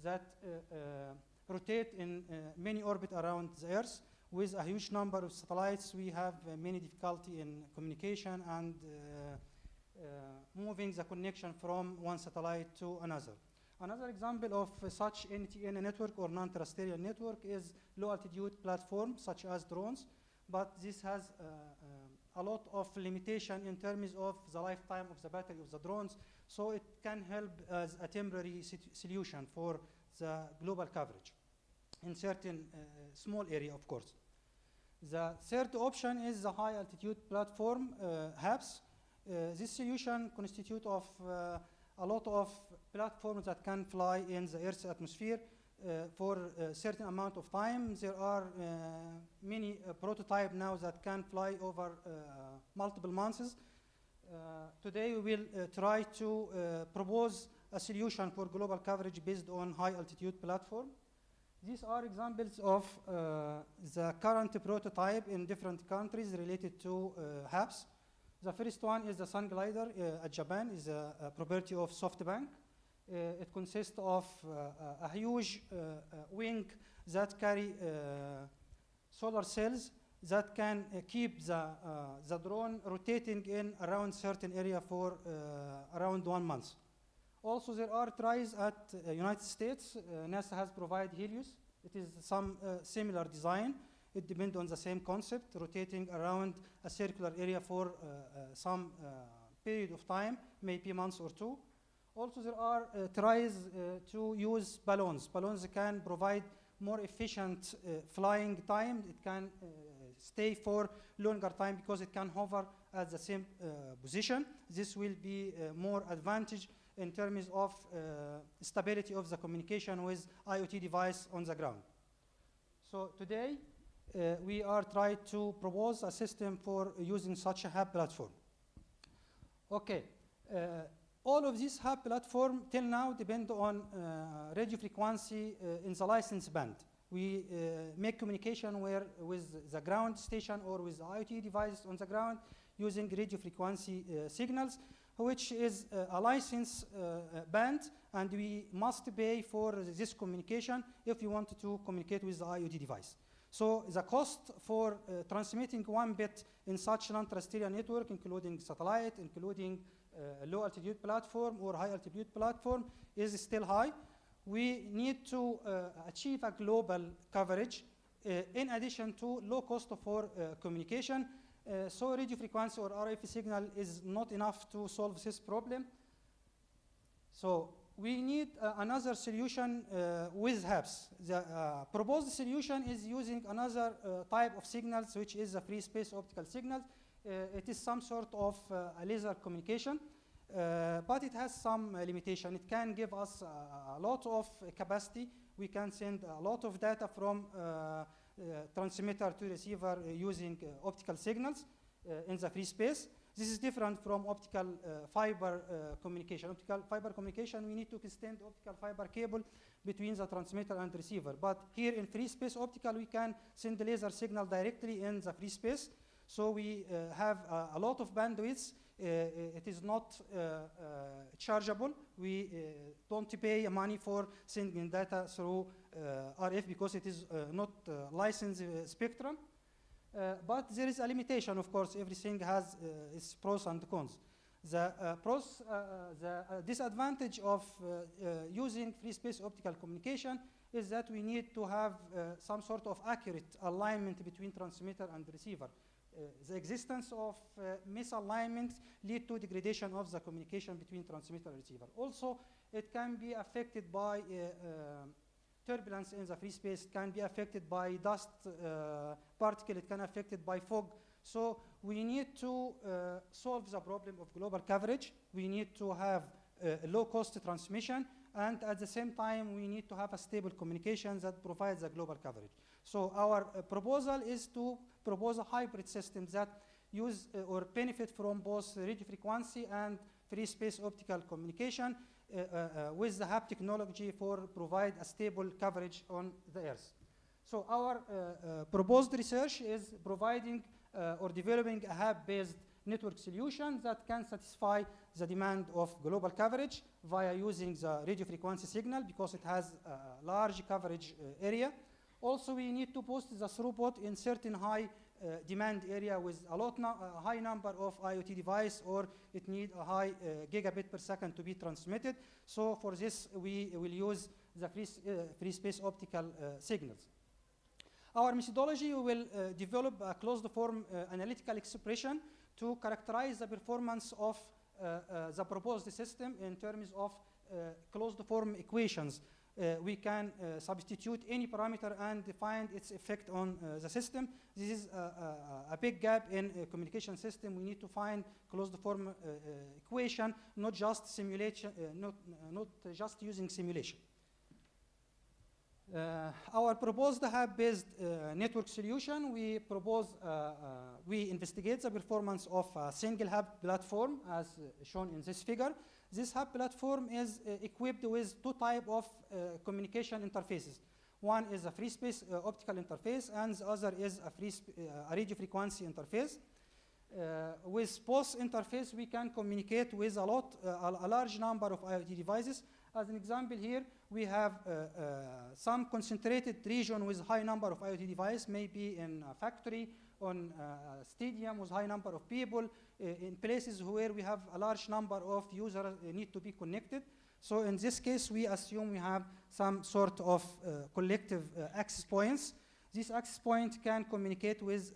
[SPEAKER 6] that rotate in many orbit around the Earth. With a huge number of satellites, we have many difficulty in communication and moving the connection from one satellite to another. Another example of such NTN network or non-terrestrial network is low-altitude platforms such as drones, but this has a lot of limitation in terms of the lifetime of the battery of the drones, so it can help as a temporary solution for the global coverage in certain small area, of course. The third option is the high-altitude platform, HAPS. This solution constitutes of a lot of platforms that can fly in the Earth's atmosphere for a certain amount of time. There are many prototypes now that can fly over multiple months. Today we will try to propose a solution for global coverage based on high-altitude platform. These are examples of the current prototype in different countries related to HAPS. The first one is the Sun Glider at Japan, is a property of SoftBank. It consists of a huge wing that carry solar cells that can keep the drone rotating in around certain area for around 1 month. Also, there are tries at United States. NASA has provided Helios. It is some similar design. It depends on the same concept, rotating around a circular area for some period of time, maybe months or two. Also, there are tries to use balloons. Balloons can provide more efficient flying time. It can stay for longer time because it can hover at the same position. This will be more advantage in terms of stability of the communication with IoT device on the ground. So today, we are trying to propose a system for using such a hub platform. Okay, all of these hub platform till now depend on radio frequency in the license band. We make communication with the ground station or with the IoT device on the ground using radio frequency signals, which is a license band, and we must pay for this communication if you want to communicate with the IoT device. So the cost for transmitting 1 bit in such non-terrestrial network, including satellite, including low-altitude platform or high-altitude platform, is still high. We need to achieve a global coverage in addition to low cost for communication. So radio frequency or RF signal is not enough to solve this problem. So we need another solution with HAPS. The proposed solution is using another type of signals, which is a free space optical signal. It is some sort of a laser communication, but it has some limitation. It can give us a lot of capacity. We can send a lot of data from transmitter to receiver using optical signals in the free space. This is different from optical fiber communication. Optical fiber communication, we need to extend optical fiber cable between the transmitter and receiver. But here in free space optical, we can send the laser signal directly in the free space. So we have a lot of bandwidth. It is not chargeable. We don't pay money for sending data through RF because it is not licensed spectrum. But there is a limitation, of course. Everything has its pros and cons. The disadvantage of using free space optical communication is that we need to have some sort of accurate alignment between transmitter and receiver. The existence of misalignment lead to degradation of the communication between transmitter and receiver. Also, it can be affected by turbulence in the free space. It can be affected by dust particle. It can be affected by fog. So we need to solve the problem of global coverage. We need to have low-cost transmission, and at the same time, we need to have a stable communication that provides a global coverage. So our proposal is to propose a hybrid system that use or benefit from both radio frequency and free space optical communication with the HAB technology for provide a stable coverage on the Earth. So our proposed research is providing or developing a HAB-based network solution that can satisfy the demand of global coverage via using the radio frequency signal because it has a large coverage area. Also, we need to boost the throughput in certain high demand area with a high number of IoT device, or it need a high gigabit per second to be transmitted. So for this, we will use the free space optical signals. Our methodology will develop a closed form analytical expression to characterize the performance of the proposed system in terms of closed form equations. We can substitute any parameter and define its effect on the system. This is a big gap in a communication system. We need to find closed form equation, not just simulation, not just using simulation. Our proposed HAB-based network solution, we investigate the performance of a single HAB platform as shown in this figure. This HAB platform is equipped with two types of communication interfaces. One is a free space optical interface, and the other is a radio frequency interface. With both interfaces, we can communicate with a large number of IoT devices. As an example here, we have some concentrated region with high number of IoT devices, maybe in a factory, on a stadium with high number of people, in places where we have a large number of users need to be connected. So in this case, we assume we have some sort of collective access points. This access point can communicate with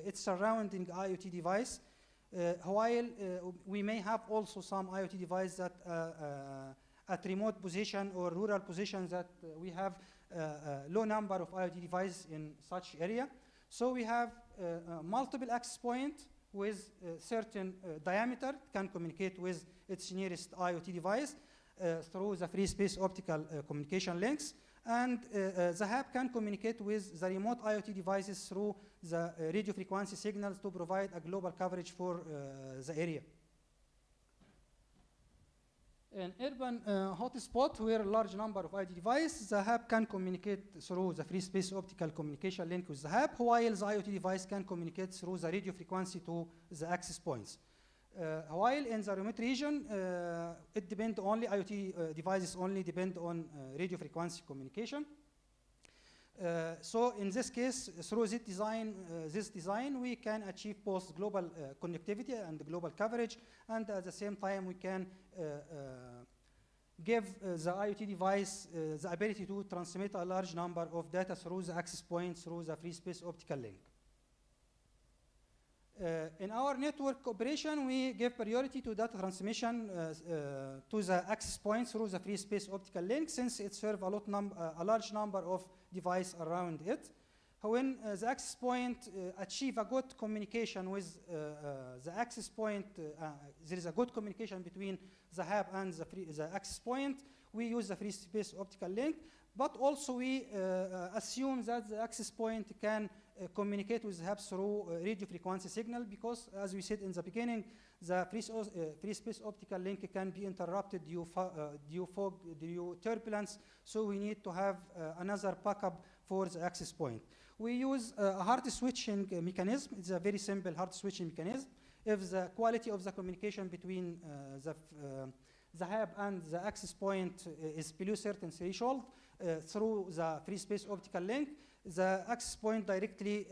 [SPEAKER 6] its surrounding IoT device, while we may have also some IoT device that at remote position or rural positions that we have a low number of IoT devices in such area. So we have multiple access points with certain diameter, can communicate with its nearest IoT device through the free space optical communication links. And the HAB can communicate with the remote IoT devices through the radio frequency signals to provide a global coverage for the area. In urban hotspot where a large number of IoT devices, the HAB can communicate through the free space optical communication link with the HAB, while the IoT device can communicate through the radio frequency to the access points. While in the remote region, it depends only, IoT devices only depend on radio frequency communication. So in this case, through this design, we can achieve both global connectivity and global coverage, and at the same time, we can give the IoT device the ability to transmit a large number of data through the access point through the free space optical link. In our network operation, we give priority to data transmission to the access point through the free space optical link, since it serves a large number of devices around it. When the access point achieve a good communication with the access point, there is a good communication between the HAB and the access point, we use the free space optical link. But also we assume that the access point can communicate with the hub through radio frequency signal, because as we said in the beginning, the free space optical link can be interrupted due fog, due turbulence, so we need to have another backup for the access point. We use a hard switching mechanism. It's a very simple hard switching mechanism. If the quality of the communication between the hub and the access point is below certain threshold through the free space optical link, the access point directly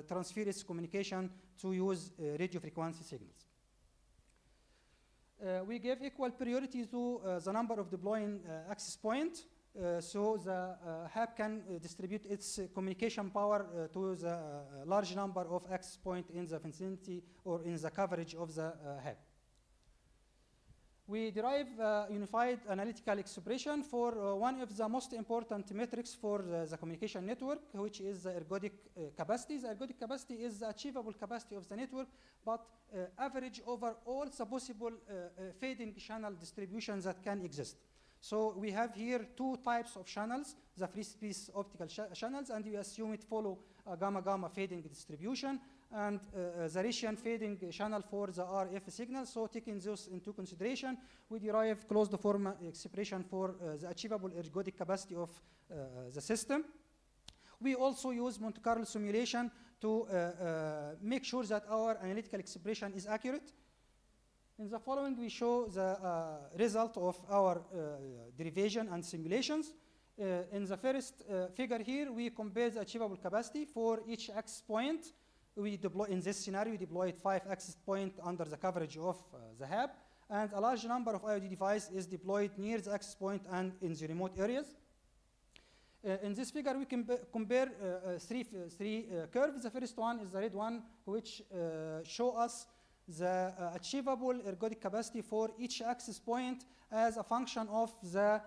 [SPEAKER 6] transfers its communication to use radio frequency signals. We give equal priority to the number of deploying access point, so the hub can distribute its communication power to the large number of access points in the vicinity or in the coverage of the hub. We derive unified analytical expression for one of the most important metrics for the communication network, which is the ergodic capacity. The ergodic capacity is the achievable capacity of the network, but average over all the possible fading channel distributions that can exist. So we have here two types of channels, the free space optical channels, and you assume it follow a gamma-gamma fading distribution, and the Raytian fading channel for the RF signal. So taking those into consideration, we derive closed form expression for the achievable ergodic capacity of the system. We also use Monte Carlo simulation to make sure that our analytical expression is accurate. In the following, we show the result of our derivation and simulations. In the first figure here, we compare the achievable capacity for each access point. We deploy, in this scenario, we deployed 5 access points under the coverage of the hub, and a large number of IoT devices is deployed near the access point and in the remote areas. In this figure, we can compare three curves. The first one is the red one, which show us the achievable ergodic capacity for each access point as a function of the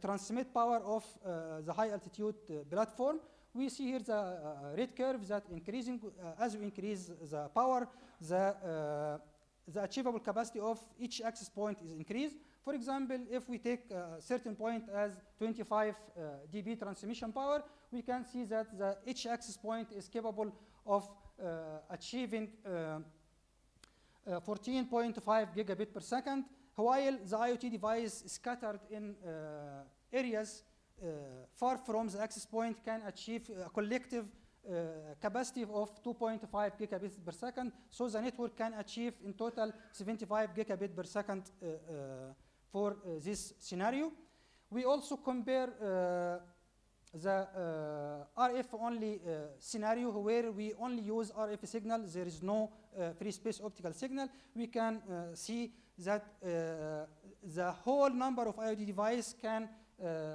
[SPEAKER 6] transmit power of the high altitude platform. We see here the red curve that increasing as we increase the power, the achievable capacity of each access point is increased. For example, if we take a certain point as 25 dB transmission power, we can see that each access point is capable of achieving 14.5 gigabit per second, while the IoT device scattered in areas far from the access point can achieve a collective capacity of 2.5 gigabits per second. So the network can achieve in total 75 gigabit per second for this scenario. We also compare the RF only scenario where we only use RF signal, there is no free space optical signal. We can see that the whole number of IoT devices can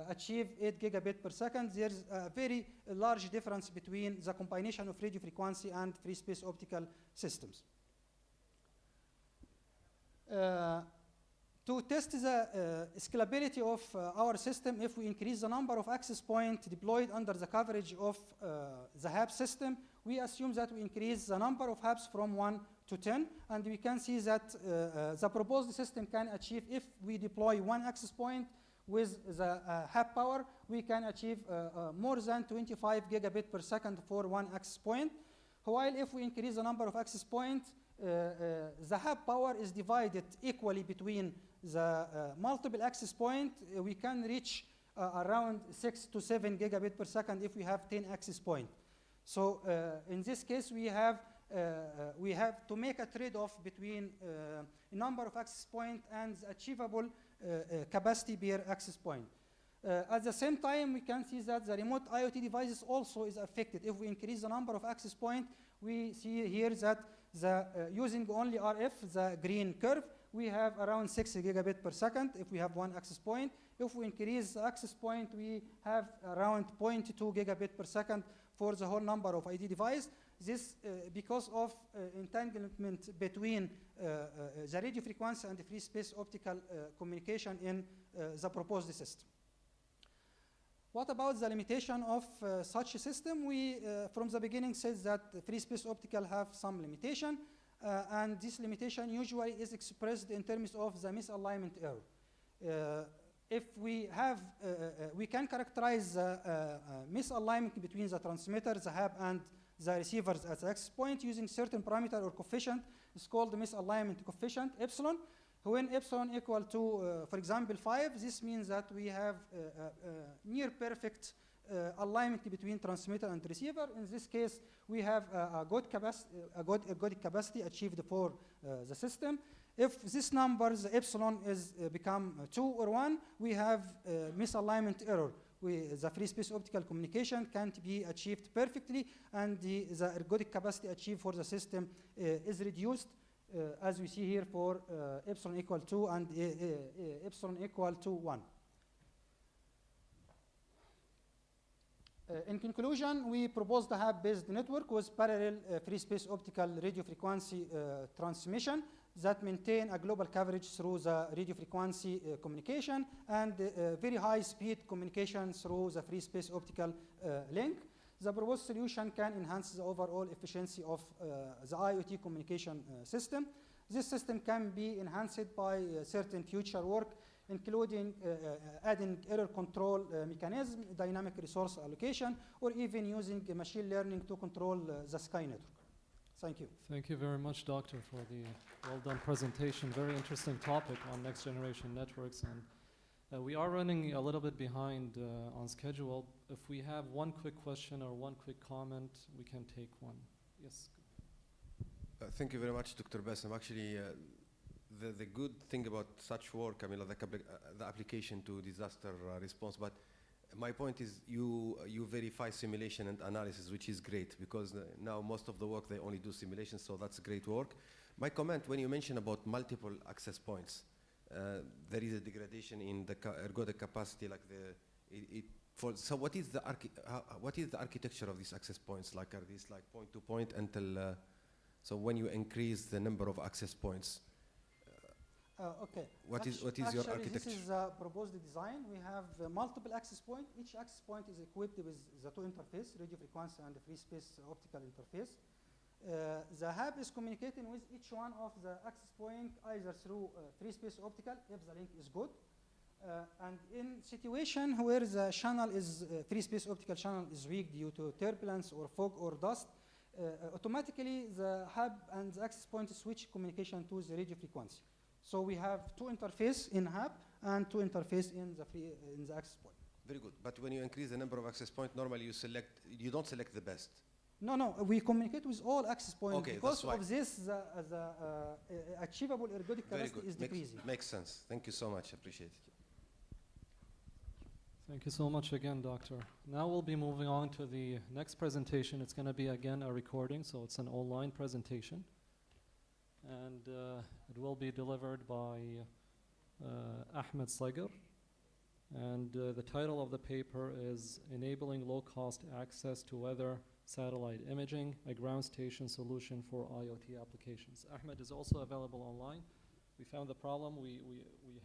[SPEAKER 6] achieve 8 gigabit per second. There's a very large difference between the combination of radio frequency and free space optical systems. To test the scalability of our system, if we increase the number of access points deployed under the coverage of the hub system, we assume that we increase the number of hubs from 1 to 10, and we can see that the proposed system can achieve, if we deploy 1 access point with the hub power, we can achieve more than 25 gigabit per second for 1 access point. While if we increase the number of access points, the hub power is divided equally between the multiple access point. We can reach around 6 to 7 gigabit per second if we have 10 access points. So in this case, we have to make a trade-off between number of access points and the achievable capacity per access point. At the same time, we can see that the remote IoT devices also is affected. If we increase the number of access points, we see here that using only RF, the green curve, we have around 6 gigabit per second if we have 1 access point. If we increase the access point, we have around 0.2 gigabit per second for the whole number of IoT devices. This because of entanglement between the radio frequency and the free space optical communication in the proposed system. What about the limitation of such a system? We, from the beginning, said that free space optical have some limitation, and this limitation usually is expressed in terms of the misalignment error. If we have, we can characterize misalignment between the transmitter, the hub, and the receivers at the access point using certain parameter or coefficient. It's called the misalignment coefficient, epsilon. When epsilon equal to, for example, 5, this means that we have near perfect alignment between transmitter and receiver. In this case, we have a good ergodic capacity achieved for the system. If this number, the epsilon, is become 2 or 1, we have misalignment error. The free space optical communication can't be achieved perfectly, and the ergodic capacity achieved for the system is reduced, as we see here for epsilon equal 2 and epsilon equal to 1. In conclusion, we proposed a hub-based network with parallel free space optical radio frequency transmission that maintain a global coverage through the radio frequency communication and very high speed communication through the free space optical link. The proposed solution can enhance the overall efficiency of the IoT communication system. This system can be enhanced by certain future work, including adding error control mechanism, dynamic resource allocation, or even using machine learning to control the sky network. Thank you.
[SPEAKER 1] Thank you very much, Doctor, for the well-done presentation. Very interesting topic on next-generation networks. And we are running a little bit behind on schedule. If we have one quick question or one quick comment, we can take one. Yes.
[SPEAKER 7] Thank you very much, Dr. Bassem. Actually, the good thing about such work, I mean, the application to disaster response, but my point is you verify simulation and analysis, which is great, because now most of the work, they only do simulation, so that's great work. My comment, when you mention about multiple access points, there is a degradation in the ergodic capacity, like so what is the architecture of these access points? Like, are these like point to point until, so when you increase the number of access points,
[SPEAKER 6] Okay.
[SPEAKER 7] What is your architecture?
[SPEAKER 6] This is a proposed design. We have multiple access points. Each access point is equipped with the two interface, radio frequency and the free space optical interface. The hub is communicating with each one of the access point either through free space optical if the link is good, and in situation where the channel is free space optical channel is weak due to turbulence or fog or dust, automatically the hub and the access point switch communication to the radio frequency. So we have two interface in hub and two interface in the access point.
[SPEAKER 7] Very good. But when you increase the number of access points, normally you don't select the best.
[SPEAKER 6] No, we communicate with all access points.
[SPEAKER 7] Okay,
[SPEAKER 6] because of this, the achievable ergodic capacity is decreasing.
[SPEAKER 7] Makes sense. Thank you so much. Appreciate it.
[SPEAKER 1] Thank you so much again, Doctor. Now we'll be moving on to the next presentation. It's going to be again a recording, so it's an online presentation. And it will be delivered by Ahmed Sagar. And the title of the paper is Enabling Low-Cost Access to Weather Satellite Imaging, a Ground Station Solution for IoT Applications. Ahmed is also available online. We found the problem. We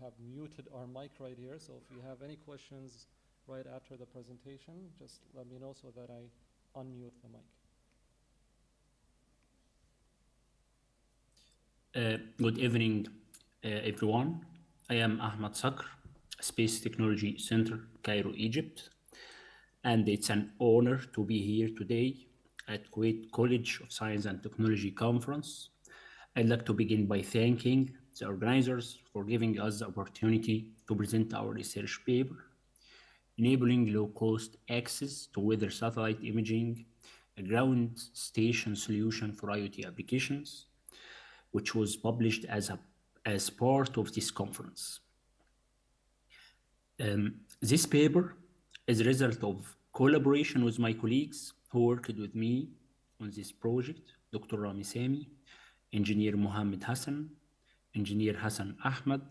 [SPEAKER 1] have muted our mic right here, so if you have any questions right after the presentation, just let me know so that I unmute the mic.
[SPEAKER 8] Good evening, everyone. I am Ahmed Sakr, Space Technology Center, Cairo, Egypt. And it's an honor to be here today at Kuwait College of Science and Technology Conference. I'd like to begin by thanking the organizers for giving us the opportunity to present our research paper, Enabling Low-Cost Access to Weather Satellite Imaging, a Ground Station Solution for IoT Applications, which was published as part of this conference. This paper is a result of collaboration with my colleagues who worked with me on this project, Dr. Rami Sami, Engineer Mohammed Hassan, Engineer Hassan Ahmed,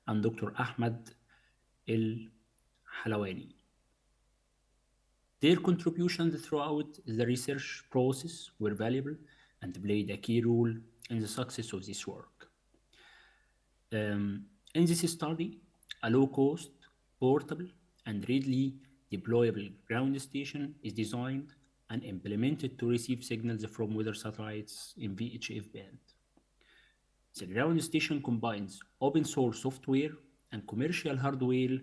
[SPEAKER 8] and Dr. Ahmed El-Halawani. Their contributions throughout the research process were valuable and played a key role in the success of this work. In this study, a low-cost, portable, and readily deployable ground station is designed and implemented to receive signals from weather satellites in VHF band. The ground station combines open-source software and commercial hardware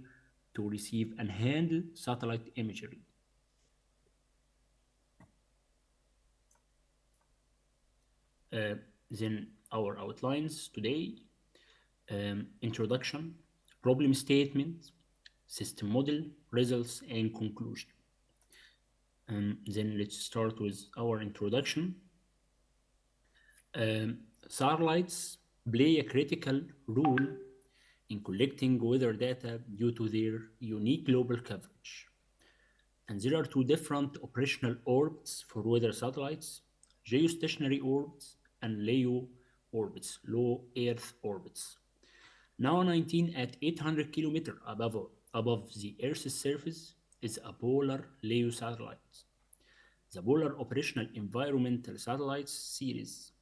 [SPEAKER 8] to receive and handle satellite imagery. Then our outlines today, introduction, problem statement, system model, results, and conclusion. Then let's start with our introduction. Satellites play a critical role in collecting weather data due to their unique global coverage. And there are two different operational orbits for weather satellites, geostationary orbits and LEO orbits, low Earth orbits. Now 19 at 800 kilometers above the Earth's surface is a polar LEO satellite. The Polar Operational Environmental Satellites series,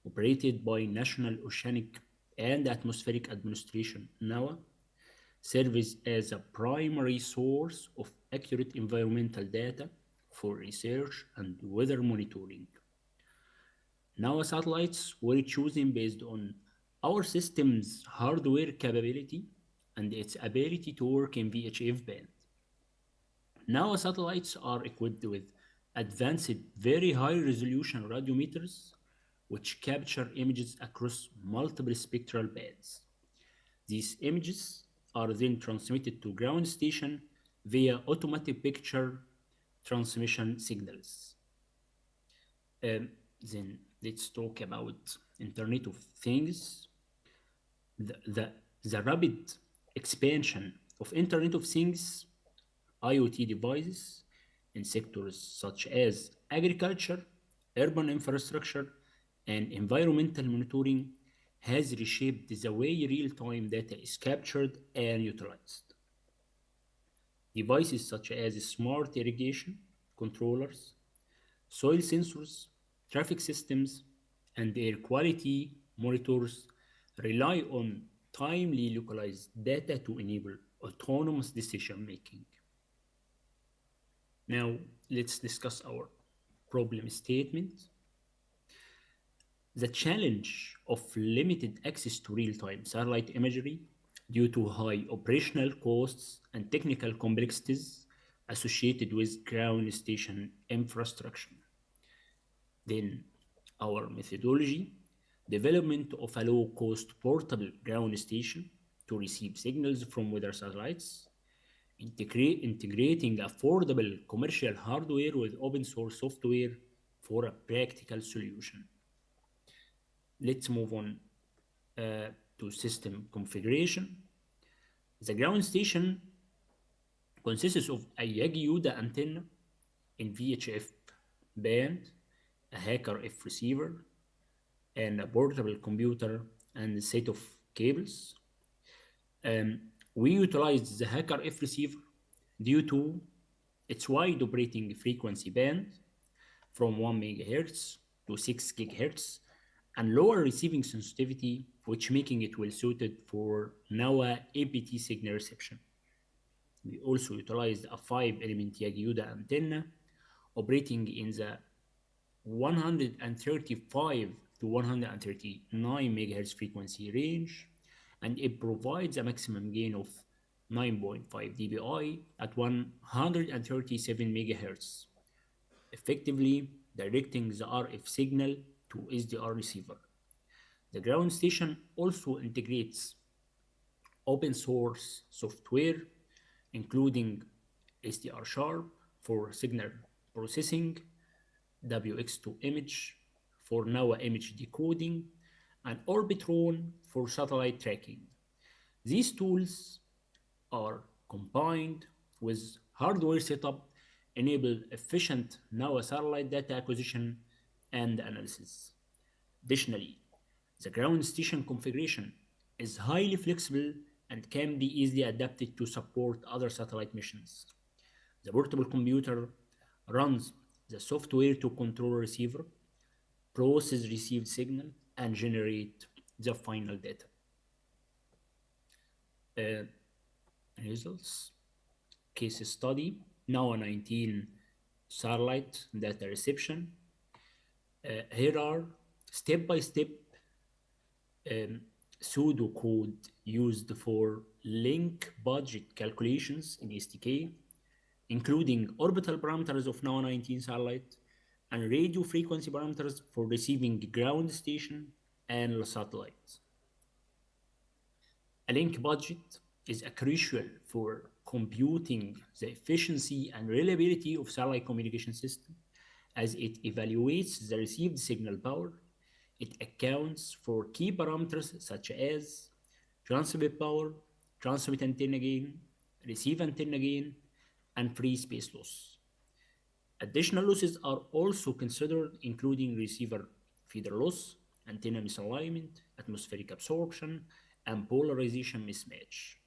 [SPEAKER 8] operated by National Oceanic and Atmospheric Administration (NOAA), serves as a primary source of accurate environmental data for research and weather monitoring. NOAA satellites were chosen based on our system's hardware capability and its ability to work in VHF band. NOAA satellites are equipped with advanced, very high resolution radiometers which capture images across multiple spectral bands. These images are then transmitted to ground station via automatic picture transmission signals. Then let's talk about Internet of Things. The rapid expansion of Internet of Things IoT devices in sectors such as agriculture, urban infrastructure, and environmental monitoring has reshaped the way real-time data is captured and utilized. Devices such as smart irrigation controllers, soil sensors, traffic systems, and air quality monitors rely on timely localized data to enable autonomous decision making. Now, let's discuss our problem statement. The challenge of limited access to real-time satellite imagery due to high operational costs and technical complexities associated with ground station infrastructure. Then, our methodology, development of a low-cost portable ground station to receive signals from weather satellites, integrating affordable commercial hardware with open source software for a practical solution. Let's move on to system configuration. The ground station consists of a Yagi-Uda antenna in VHF band, a Hacker F receiver, and a portable computer and a set of cables. We utilize the Hacker F receiver due to its wide operating frequency band from 1 MHz to 6 GHz and lower receiving sensitivity, which making it well suited for NOAA APT signal reception. We also utilized a 5-element Yagi-Uda antenna operating in the 135 to 139 MHz frequency range, and it provides a maximum gain of 9.5 dBi at 137 MHz, effectively directing the RF signal to SDR receiver. The ground station also integrates open source software, including SDR Sharp for signal processing, WX2 image for NOAA image decoding, and Orbitron for satellite tracking. These tools are combined with hardware setup enable efficient NOAA satellite data acquisition and analysis. Additionally, the ground station configuration is highly flexible and can be easily adapted to support other satellite missions. The portable computer runs the software to control receiver, process received signal, and generate the final data. Results. Case study, NOAA 19 satellite data reception. Here are step-by-step pseudocode used for link budget calculations in STK, including orbital parameters of NOAA 19 satellite and radio frequency parameters for receiving ground station and satellites. A link budget is crucial for computing the efficiency and reliability of satellite communication system, as it evaluates the received signal power. It accounts for key parameters such as transmit power, transmit antenna gain, receive antenna gain, and free space loss. Additional losses are also considered, including receiver feeder loss, antenna misalignment, atmospheric absorption, and polarization mismatch.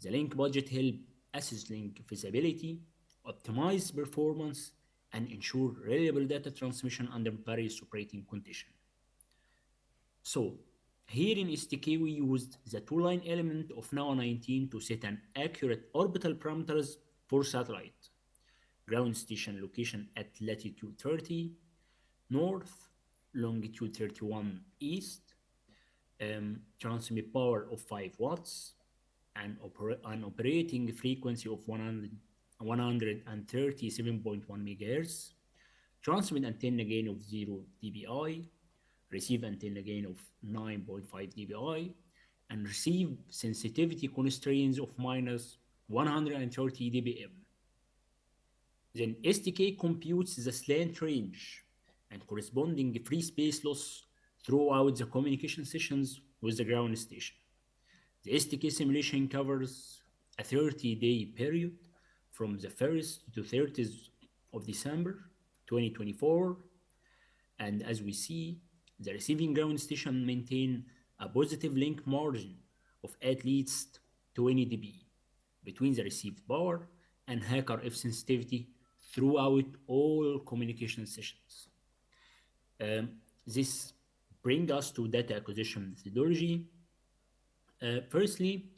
[SPEAKER 8] The link budget helps assess link feasibility, optimize performance, and ensure reliable data transmission under various operating conditions. So, here in STK we used the two-line element of NAWA19 to set an accurate orbital parameters for satellite. Ground station location at latitude 30 north, longitude 31 east, transmit power of 5 watts, an operating frequency of 137.1 megahertz, transmit antenna gain of 0 dBi, receive antenna gain of 9.5 dBi, and receive sensitivity constraints of minus 130 dBm. Then STK computes the slant range and corresponding free space loss throughout the communication sessions with the ground station. The STK simulation covers a 30-day period from the 1st to 30th of December 2024, and as we see, the receiving ground station maintain a positive link margin of at least 20 dB between the received power and hacker F sensitivity throughout all communication sessions. This brings us to data acquisition methodology. Firstly,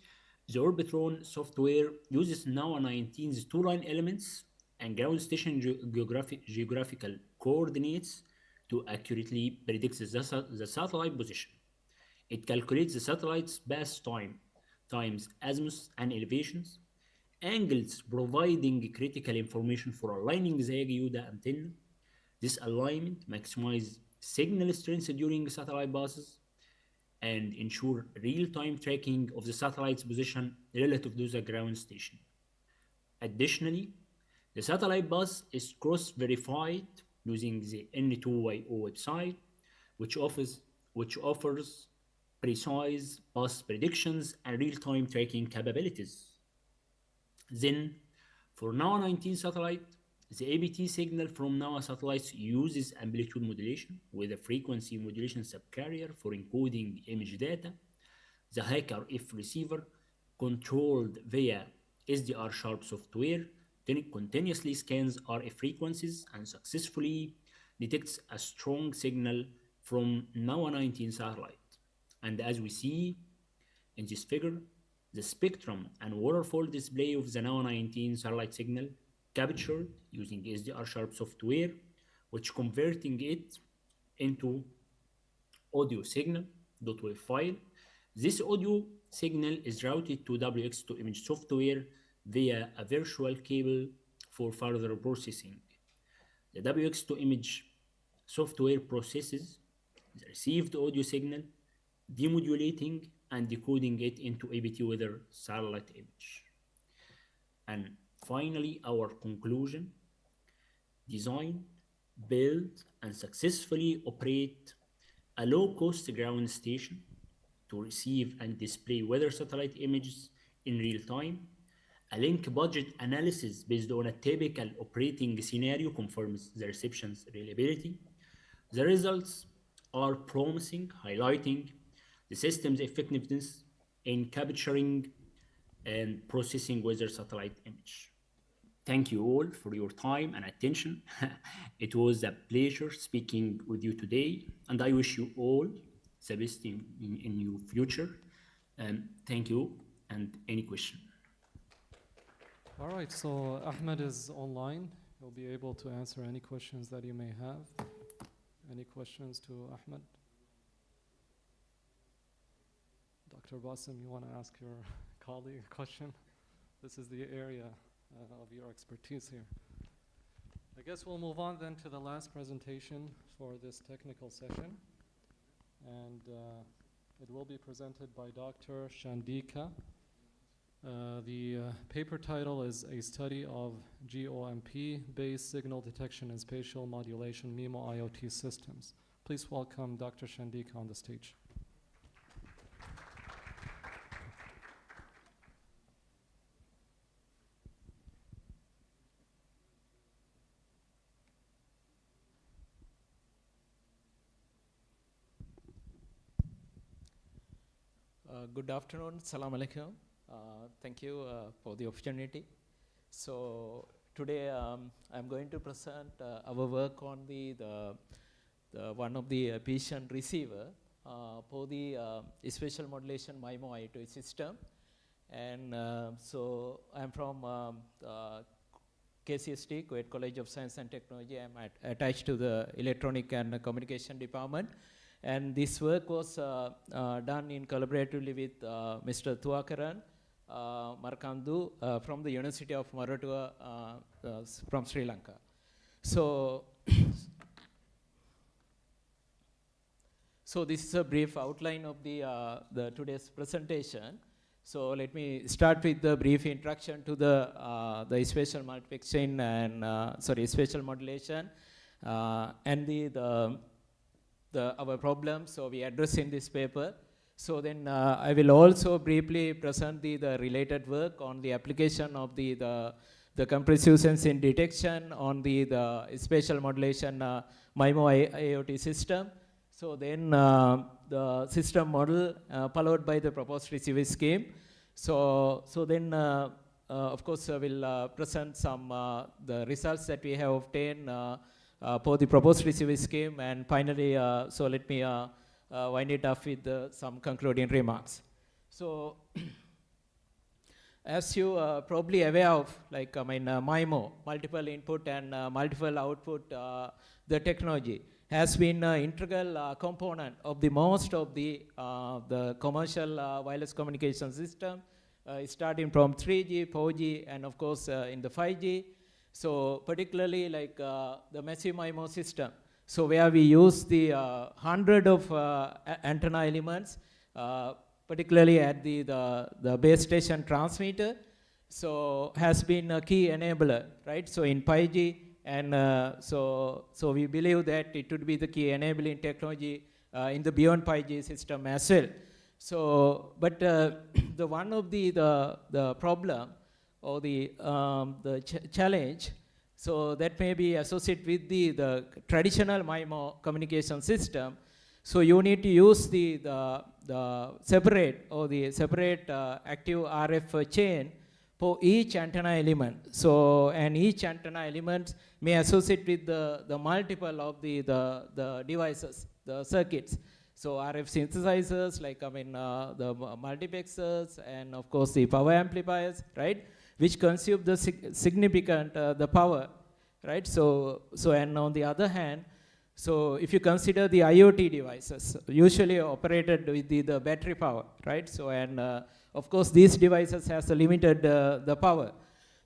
[SPEAKER 8] the Orbitron software uses NAWA19's two-line elements and ground station geographical coordinates to accurately predict the satellite position. It calculates the satellite's path time times azimuth and elevations, angles providing critical information for aligning the Yagiuda antenna. This alignment maximizes signal strength during satellite passes and ensure real-time tracking of the satellite's position relative to the ground station. Additionally, the satellite bus is cross-verified using the N2YO website, which offers precise bus predictions and real-time tracking capabilities. Then, for NAWA19 satellite, the APT signal from NAWA satellites uses amplitude modulation with a frequency modulation subcarrier for encoding image data. The hacker F receiver, controlled via SDR Sharp software, then continuously scans RF frequencies and successfully detects a strong signal from NAWA19 satellite. And as we see in this figure, the spectrum and waterfall display of the NAWA19 satellite signal captured using SDR Sharp software, which converting it into audio signal .wave file. This audio signal is routed to WX2 image software via a virtual cable for further processing. The WX2 image software processes the received audio signal, demodulating and decoding it into APT weather satellite image. And finally, our conclusion: design, build, and successfully operate a low-cost ground station to receive and display weather satellite images in real time. A link budget analysis based on a typical operating scenario confirms the reception's reliability. The results are promising, highlighting the system's effectiveness in capturing and processing weather satellite image. Thank you all for your time and attention. It was a pleasure speaking with you today, and I wish you all the best in your future. Thank you, and any question?
[SPEAKER 1] All right, so Ahmed is online. He'll be able to answer any questions that you may have. Any questions to Ahmed? Dr. Bassem, you want to ask your colleague a question? This is the area of your expertise here. I guess we'll move on then to the last presentation for this technical session. And it will be presented by Dr. Shandika. The paper title is A Study of GOMP-Based Signal Detection and Spatial Modulation MIMO IoT Systems. Please welcome Dr. Shandika on the stage.
[SPEAKER 9] Good afternoon, Salam Alaikum. Thank you for the opportunity. So today I'm going to present our work on the one of the patient receiver for the spatial modulation MIMO IoT system. And so I'm from KCST, Kuwait College of Science and Technology. I'm attached to the Electronic and Communication Department. And this work was done in collaboratively with Mr. Tuakaran Markandu from the University of Maratua from Sri Lanka. So, so this is a brief outline of the today's presentation. So let me start with the brief introduction to the spatial multiplexing and spatial modulation and our problems, so we address in this paper. So then I will also briefly present the related work on the application of the compressive sensing detection on the spatial modulation MIMO IoT system. So then the system model followed by the proposed receiver scheme. So then of course I will present some the results that we have obtained for the proposed receiver scheme, and finally, so let me wind it up with some concluding remarks. So, as you probably aware of, like MIMO, multiple input and multiple output, the technology has been an integral component of the most of the commercial wireless communication system, starting from 3G, 4G, and of course in the 5G. So particularly like the massive MIMO system, so where we use the hundred of antenna elements, particularly at the base station transmitter, so has been a key enabler, right? So in 5G, and so we believe that it would be the key enabling technology in the beyond 5G system as well. So, but the one of the problem or the challenge, so that may be associated with the traditional MIMO communication system. So you need to use the separate active RF chain for each antenna element. So, and each antenna element may associate with the multiple of the devices, the circuits. So RF synthesizers, like the multiplexers, and of course the power amplifiers, right? Which consume the significant the power, right? So and on the other hand, so if you consider the IoT devices, usually operated with the battery power, right? So and of course these devices has a limited the power.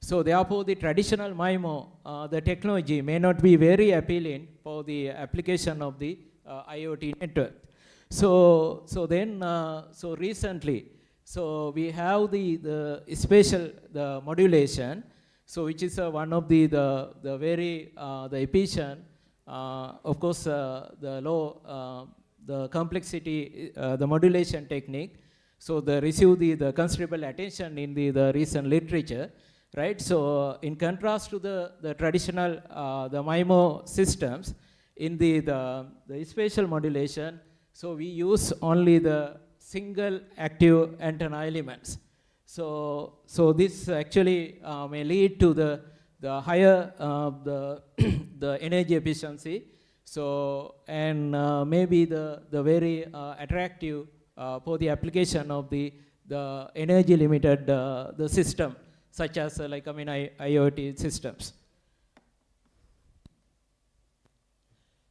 [SPEAKER 9] So therefore the traditional MIMO, the technology may not be very appealing for the application of the IoT network. So then so recently, so we have the spatial modulation, so which is one of the very the efficient, of course the low the complexity the modulation technique. So they receive the considerable attention in the recent literature, right? So in contrast to the traditional the MIMO systems, in the spatial modulation, so we use only the single active antenna elements. So this actually may lead to the higher the energy efficiency. So and maybe the very attractive for the application of the energy limited the system, such as IoT systems.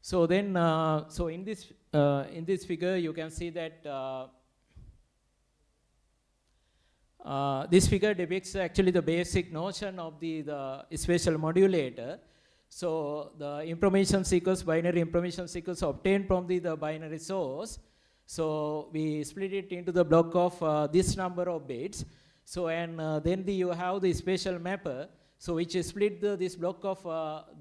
[SPEAKER 9] So then so in this figure you can see that this figure depicts actually the basic notion of the spatial modulator. So the information sequence, binary information sequence obtained from the binary source. So we split it into the block of this number of bits. So and then you have the spatial mapper. So which is split this block of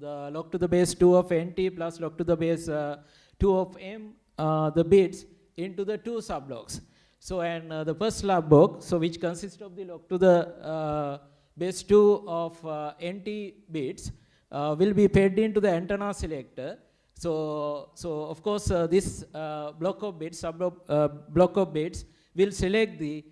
[SPEAKER 9] the log to the base 2 of nt plus log to the base 2 of m the bits into the two subblocks. So and the first subblock, so which consists of the log to the base 2 of nt bits will be fed into the antenna selector. So of course this block of bits, block of bits will select the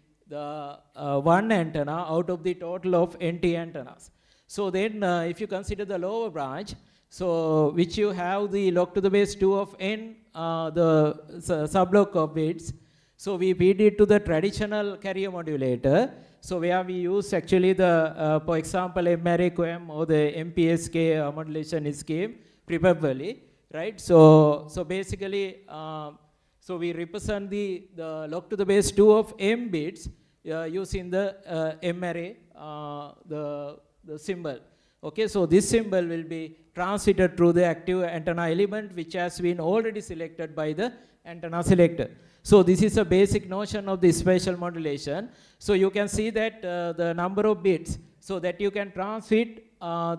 [SPEAKER 9] one antenna out of the total of nt antennas. So then if you consider the lower branch, so which you have the log to the base 2 of n, the subblock of bits. So we feed it to the traditional carrier modulator. So where we use actually the, for example, M-array QM or the MPSK modulation scheme preferably, right? So basically, so we represent the log to the base 2 of m bits using the M-array, the symbol. Okay, so this symbol will be transmitted through the active antenna element which has been already selected by the antenna selector. So this is a basic notion of the spatial modulation. So you can see that the number of bits so that you can transmit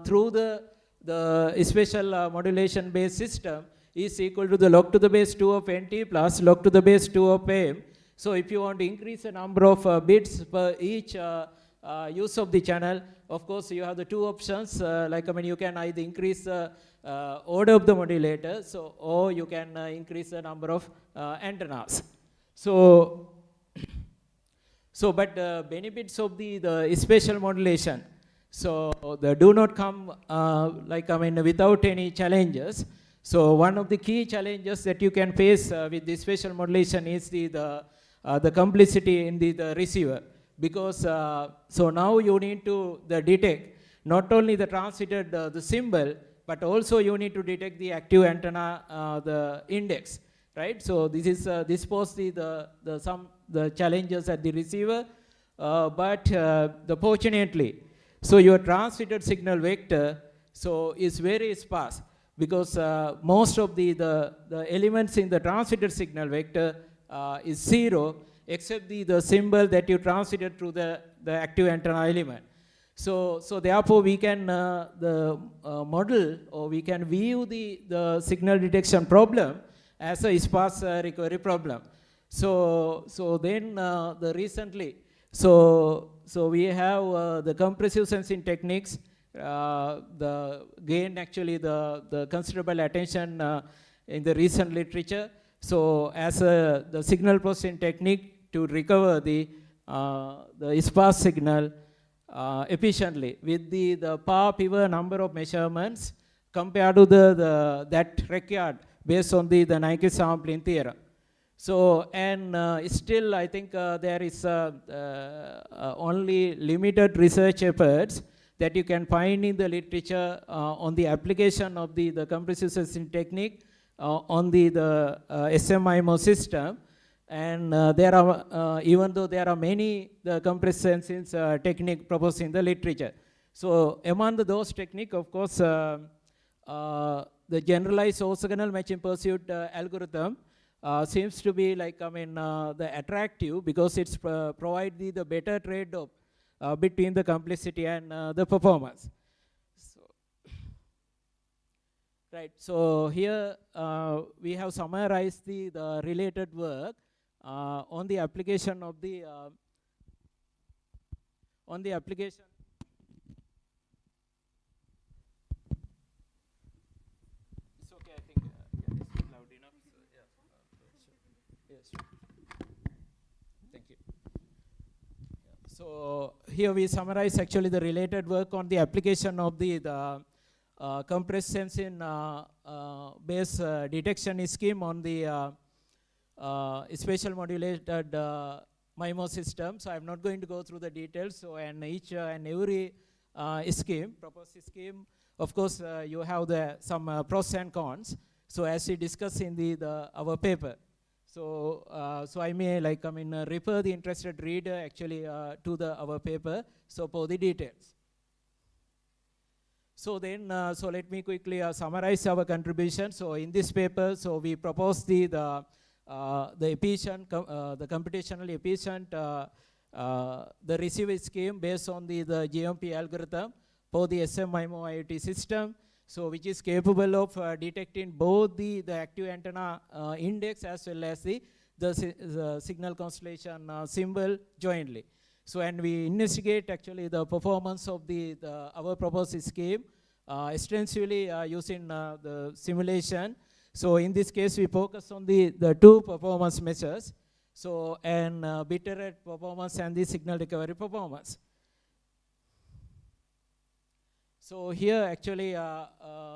[SPEAKER 9] through the spatial modulation based system is equal to the log to the base 2 of nt plus log to the base 2 of m. So if you want to increase the number of bits per each use of the channel, of course you have the two options, like you can either increase the order of the modulator, so or you can increase the number of antennas. So but benefits of the spatial modulation, so they do not come without any challenges. So one of the key challenges that you can face with the spatial modulation is the complicity in the receiver. Because so now you need to detect not only the transmitted the symbol, but also you need to detect the active antenna the index, right? So this is this poses the challenges at the receiver, but fortunately, so your transmitted signal vector so is very sparse because most of the elements in the transmitted signal vector is 0. Except the symbol that you transmitted through the active antenna element. So therefore we can model or we can view the signal detection problem as a sparse recovery problem. So then recently, so we have the compressive sensing techniques gained actually the considerable attention in the recent literature. So as the signal processing technique to recover the sparse signal efficiently with the power pivot number of measurements compared to that required based on the Nike sampling theorem. So and still I think there is only limited research efforts that you can find in the literature on the application of the compressive sensing technique on the SMIMO system. And there are, even though there are many compressed sensing technique proposed in the literature. So among those techniques, of course, the generalized orthogonal matching pursuit algorithm seems to be the attractive because it's provide the better trade-off between the complexity and the performance. Right. So here we have summarized the related work on the application of the application. It's okay, I think it's loud enough. So, yeah. Yes. Thank you. Yeah. So here we summarize actually the related work on the application of the compressed sensing based detection scheme on the spatial modulated MIMO system. So I'm not going to go through the details. So and each and every scheme, proposed scheme, of course, you have some pros and cons. So as we discuss in our paper. So I may refer the interested reader actually to our paper. So for the details. So then, so let me quickly summarize our contribution. So in this paper, so we propose the efficient, the computationally efficient, the receiver scheme based on the GMP algorithm for the SMIMO IoT system. So which is capable of detecting both the active antenna index as well as the signal constellation symbol jointly. So and we investigate actually the performance of our proposed scheme extensively using the simulation. So in this case, we focus on the two performance measures. So and bit rate performance and the signal recovery performance. So here actually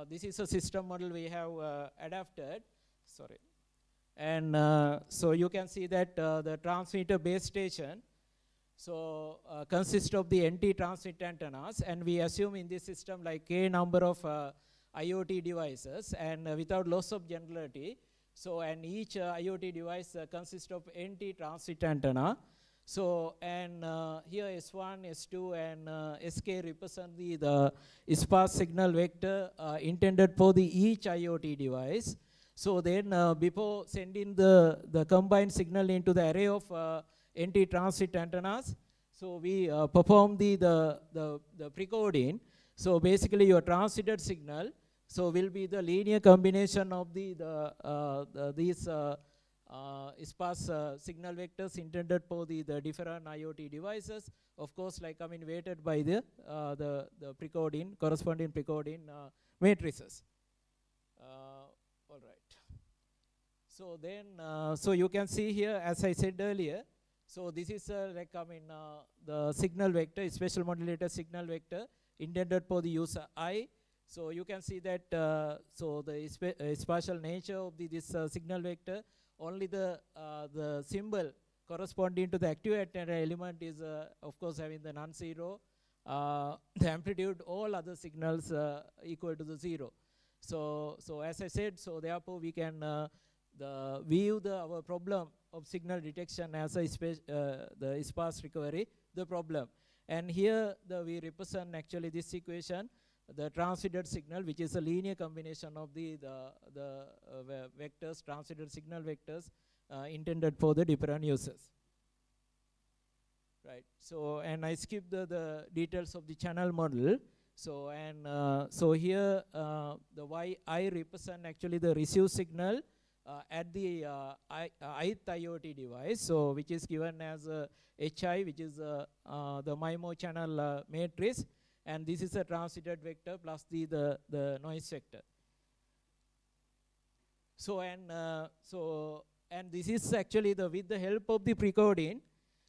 [SPEAKER 9] this is a system model we have adapted. Sorry. And so you can see that the transmitter base station so consists of the NT transmit antennas, and we assume in this system like k number of IoT devices and without loss of generality. So and each IoT device consists of NT transmit antenna. So and here S1, S2 and SK represent the sparse signal vector intended for each IoT device. So then before sending the combined signal into the array of NT transmit antennas, so we perform the precoding. So basically your transmitted signal so will be the linear combination of these sparse signal vectors intended for the different IoT devices. Of course, like weighted by the precoding, corresponding precoding matrices. All right. So then, so you can see here, as I said earlier, so this is the signal vector, special modulator signal vector intended for the user I. So you can see that so the spatial nature of this signal vector, only the symbol corresponding to the active antenna element is of course having the non-zero. The amplitude, all other signals equal to the 0. So as I said, so therefore we can view our problem of signal detection as the sparse recovery, the problem. And here we represent actually this equation, the transmitted signal, which is a linear combination of the vectors, transmitted signal vectors intended for the different users. Right. So and I skip the details of the channel model. So and so here the I represent actually the receive signal at the ith IoT device, so which is given as HI, which is the MIMO channel matrix, and this is a transmitted vector plus the noise vector. So and this is actually with the help of the precoding.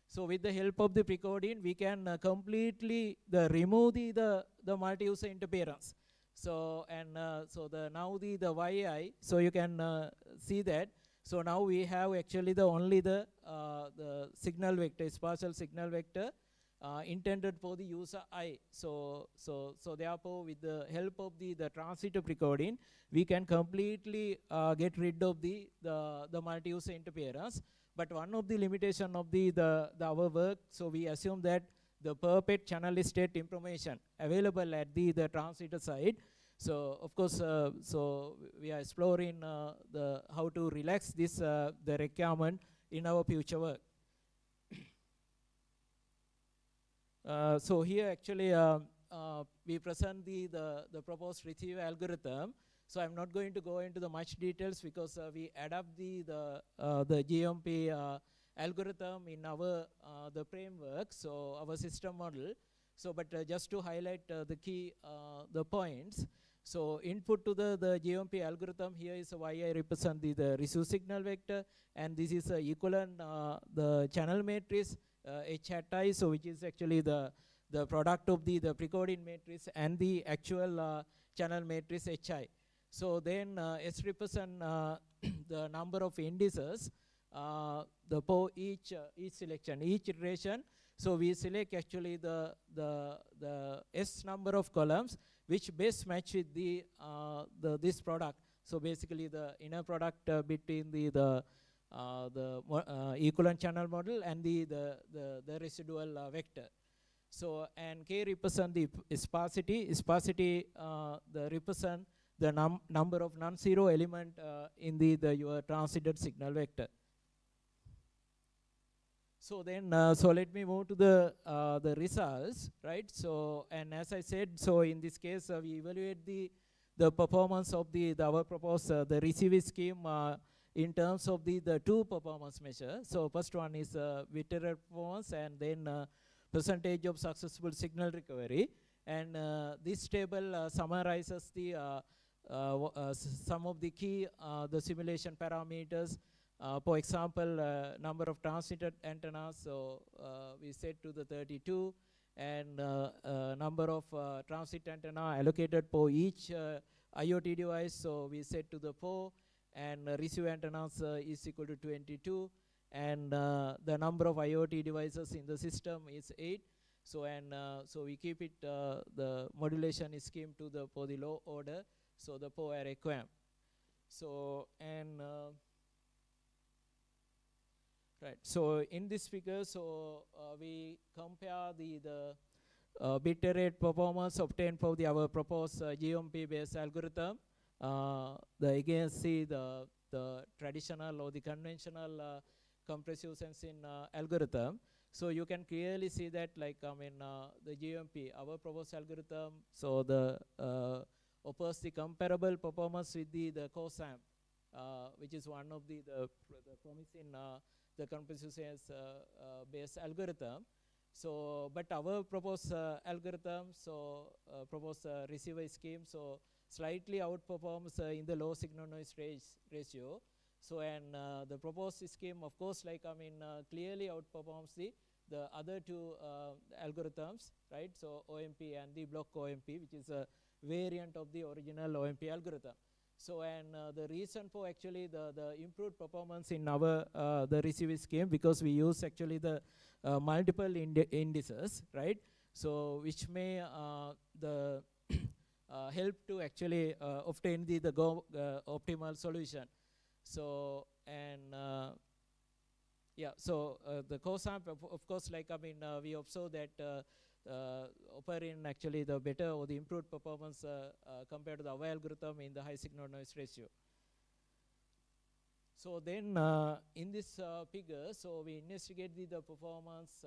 [SPEAKER 9] So with the help of the precoding, we can completely remove the multi-user interference. So and so now the YI, so you can see that. So now we have actually only the signal vector, spatial signal vector intended for the user I. So therefore, with the help of the transmitter precoding, we can completely get rid of the multi-user interference. But one of the limitation of our work, so we assume that the perfect channel state information available at the transmitter side. So of course, so we are exploring how to relax this the requirement in our future work. So here actually we present the proposed receiver algorithm. So I'm not going to go into the much details because we adapt the GMP algorithm in our the framework, so our system model. So but just to highlight the key the points. So input to the GMP algorithm here is why I represent the receive signal vector, and this is equivalent the channel matrix H hat I, so which is actually the product of the precoding matrix and the actual channel matrix HI. So then S represent the number of indices for each selection, each iteration. So we select actually the S number of columns which best match with this product. So basically the inner product between the equivalent channel model and the residual vector. So, and K represent the sparsity. Sparsity, the represent the number of non-zero element in the your transited signal vector. So then, so let me move to the results, right? So, and as I said, so in this case, we evaluate the performance of our proposed the receiver scheme in terms of the two performance measures. So first one is bit error performance, and then percentage of successful signal recovery. And this table summarizes the some of the key the simulation parameters. For example, number of transmitted antennas, so we set to the 32, and number of transit antenna allocated for each IoT device, so we set to the 4, and receive antennas is equal to 22, and the number of IoT devices in the system is 8. So and so we keep it the modulation scheme to the for the low order, so the 4 array QAM. So and right. So in this figure, so we compare the bit rate performance obtained for our proposed GMP-based algorithm. Against see the traditional or the conventional compressive sensing algorithm. So you can clearly see that, like the GMP, our proposed algorithm, so the offers the comparable performance with the COSAM, which is one of the promising the compressive sense based algorithm. So, but our proposed algorithm, so proposed receiver scheme, so slightly outperforms in the low signal noise ratio. So, and the proposed scheme, of course, like clearly outperforms the other two algorithms, right? So OMP and the block OMP, which is a variant of the original OMP algorithm. So, and the reason for actually the improved performance in our the receiver scheme, because we use actually the multiple indices, right? So which may the help to actually obtain the optimal solution. So and yeah, so the COSAM, of course, like we observe that offering actually the better or the improved performance compared to the our algorithm in the high signal noise ratio. So then in this figure, so we investigate the performance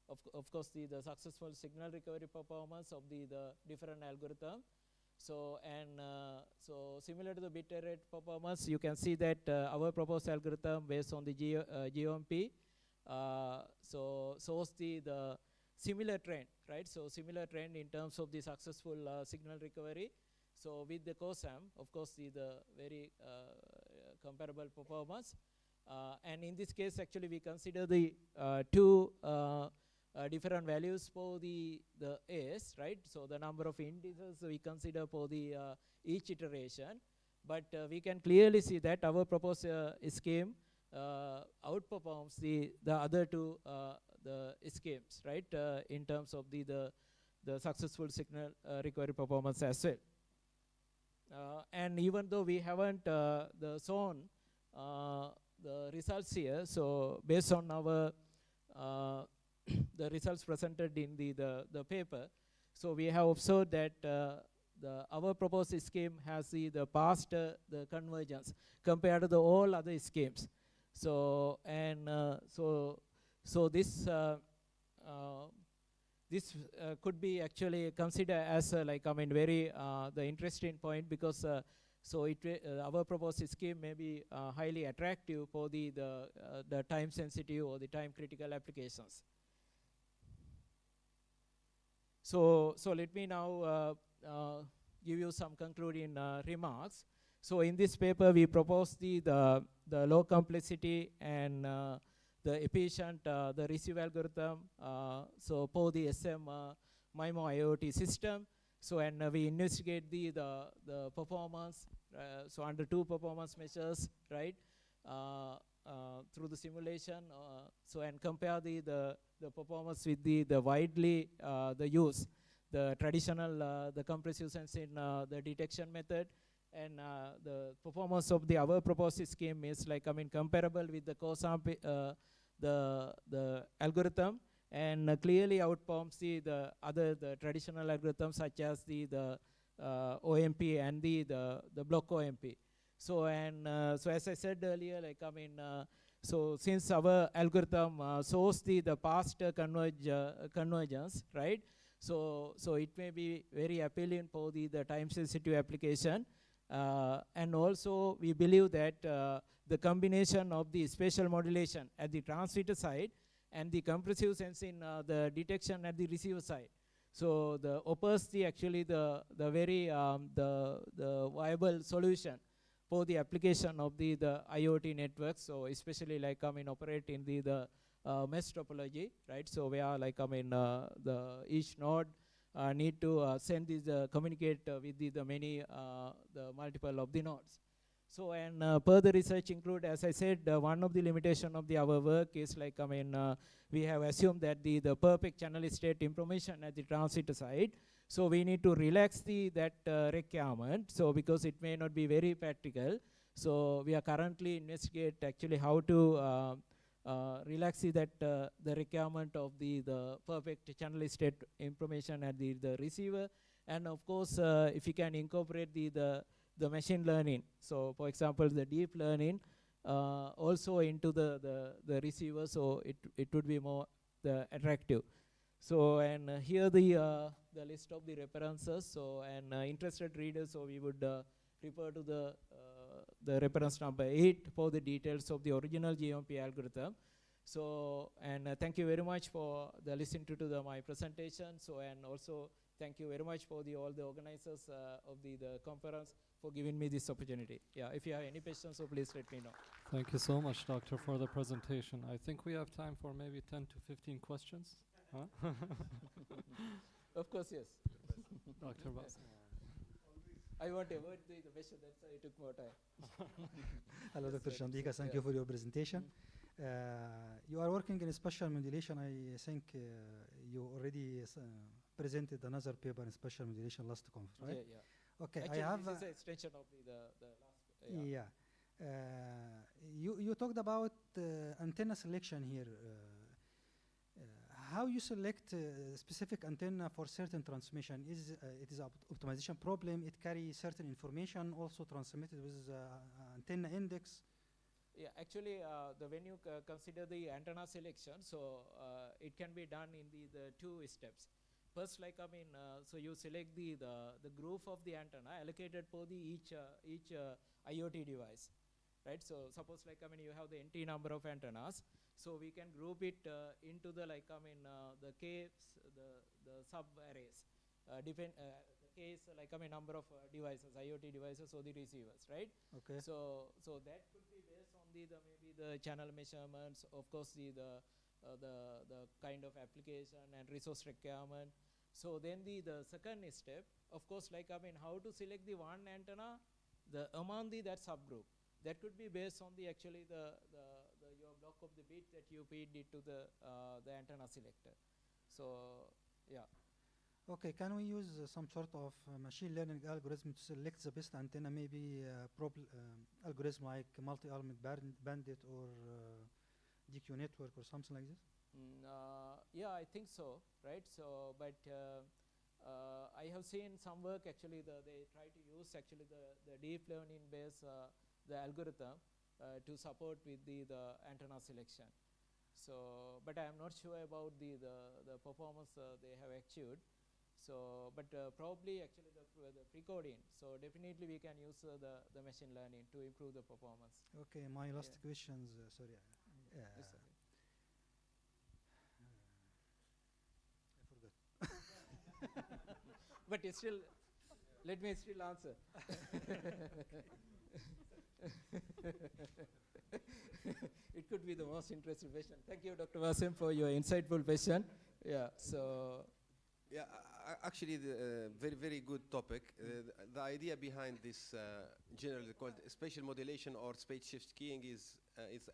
[SPEAKER 9] of course the successful signal recovery performance of the different algorithm. So and so similar to the bit rate performance, you can see that our proposed algorithm based on the GOMP so shows the similar trend, right? So similar trend in terms of the successful signal recovery. So with the COSAM, of course, the very comparable performance. And in this case, actually, we consider the two different values for the S, right? So the number of indices we consider for the each iteration. But we can clearly see that our proposed scheme outperforms the other two the schemes, right? In terms of the successful signal recovery performance as well. And even though we haven't shown the results here, so based on our the results presented in the paper, so we have observed that our proposed scheme has the past the convergence compared to the all other schemes. So and so this this could be actually considered as like very the interesting point, because so it our proposed scheme may be highly attractive for the time sensitive or the time critical applications. So let me now give you some concluding remarks. So in this paper, we propose the low complexity and the efficient the receive algorithm so for the SM MIMO IoT system. So and we investigate the performance so under two performance measures, right, through the simulation. So and compare the performance with the widely the use the traditional the compressive sensing the detection method. And the performance of our proposed scheme is like comparable with the COSAM the algorithm, and clearly outperforms the other the traditional algorithms such as the OMP and the block OMP. So so as I said earlier, like so since our algorithm shows the past convergence, right? So it may be very appealing for the time sensitive application. And also we believe that the combination of the spatial modulation at the transmitter side and the compressive sensing the detection at the receiver side. So the offers actually the very the viable solution for the application of the IoT networks. So especially like operate in the mesh topology, right? So where like the each node need to send this communicate with the many the multiple of the nodes. So and per the research include, as I said, one of the limitation of our work is like we have assumed that the perfect channel state information at the transmitter side. So we need to relax that requirement. So because it may not be very practical. So we are currently investigate actually how to relax that the requirement of the perfect channel state information at the receiver. And of course, if you can incorporate the machine learning. So for example, the deep learning also into the receiver, so it would be more attractive. So and here the list of the references. So and interested readers, so we would refer to the reference number 8 for the details of the original GMP algorithm. So and thank you very much for the listening to my presentation. So and also thank you very much for all the organizers of the conference for giving me this opportunity. Yeah, if you have any questions, so please let me know.
[SPEAKER 1] Thank you so much, Doctor, for the presentation. I think we have time for maybe 10 to 15 questions. Huh?
[SPEAKER 9] Of course, yes.
[SPEAKER 1] Dr. Bas.
[SPEAKER 9] I want to avoid the question, that's why I took more time.
[SPEAKER 6] Hello, Dr. Shandika. Thank you for your presentation. You are working in spatial modulation. I think you already presented another paper in spatial modulation last conference, right?
[SPEAKER 9] Yeah, yeah.
[SPEAKER 6] Okay,
[SPEAKER 9] actually,
[SPEAKER 6] I have
[SPEAKER 9] this is an extension of the last.
[SPEAKER 6] Yeah. You talked about antenna selection here. How you select specific antenna for certain transmission? It is an optimization problem? It carries certain information also transmitted with antenna index?
[SPEAKER 9] Yeah, actually, when you consider the antenna selection, so it can be done in the two steps. First, like so you select the group of the antenna allocated for the each IoT device, right? So suppose like you have the NT number of antennas, so we can group it into the like the K's, the sub arrays, the K is like number of devices, IoT devices, or the receivers, right?
[SPEAKER 6] Okay.
[SPEAKER 9] So that could be based on the maybe the channel measurements, of course the kind of application and resource requirement. So then the second step, of course, like how to select the one antenna among that subgroup. That could be based on the actually your block of the bit that you feed it to the antenna selector. So yeah.
[SPEAKER 6] Okay, can we use some sort of machine learning algorithm to select the best antenna, maybe algorithm like multi-element bandit or DQ network or something like this?
[SPEAKER 9] Yeah, I think so, right? So, but I have seen some work actually, they try to use actually the deep learning based the algorithm to support with the antenna selection. So, but I am not sure about the performance they have achieved. So, but probably actually the pre-coding. So definitely we can use the machine learning to improve the performance.
[SPEAKER 6] Okay, my last questions. Sorry.
[SPEAKER 9] Yes,
[SPEAKER 6] I forgot.
[SPEAKER 9] But it's still, let me still answer. It could be the most interesting question. Thank you, Dr. Wasim, for your insightful question. Yeah, so.
[SPEAKER 7] Yeah, actually, the very, very good topic. The idea behind this generally called spatial modulation or space shift keying is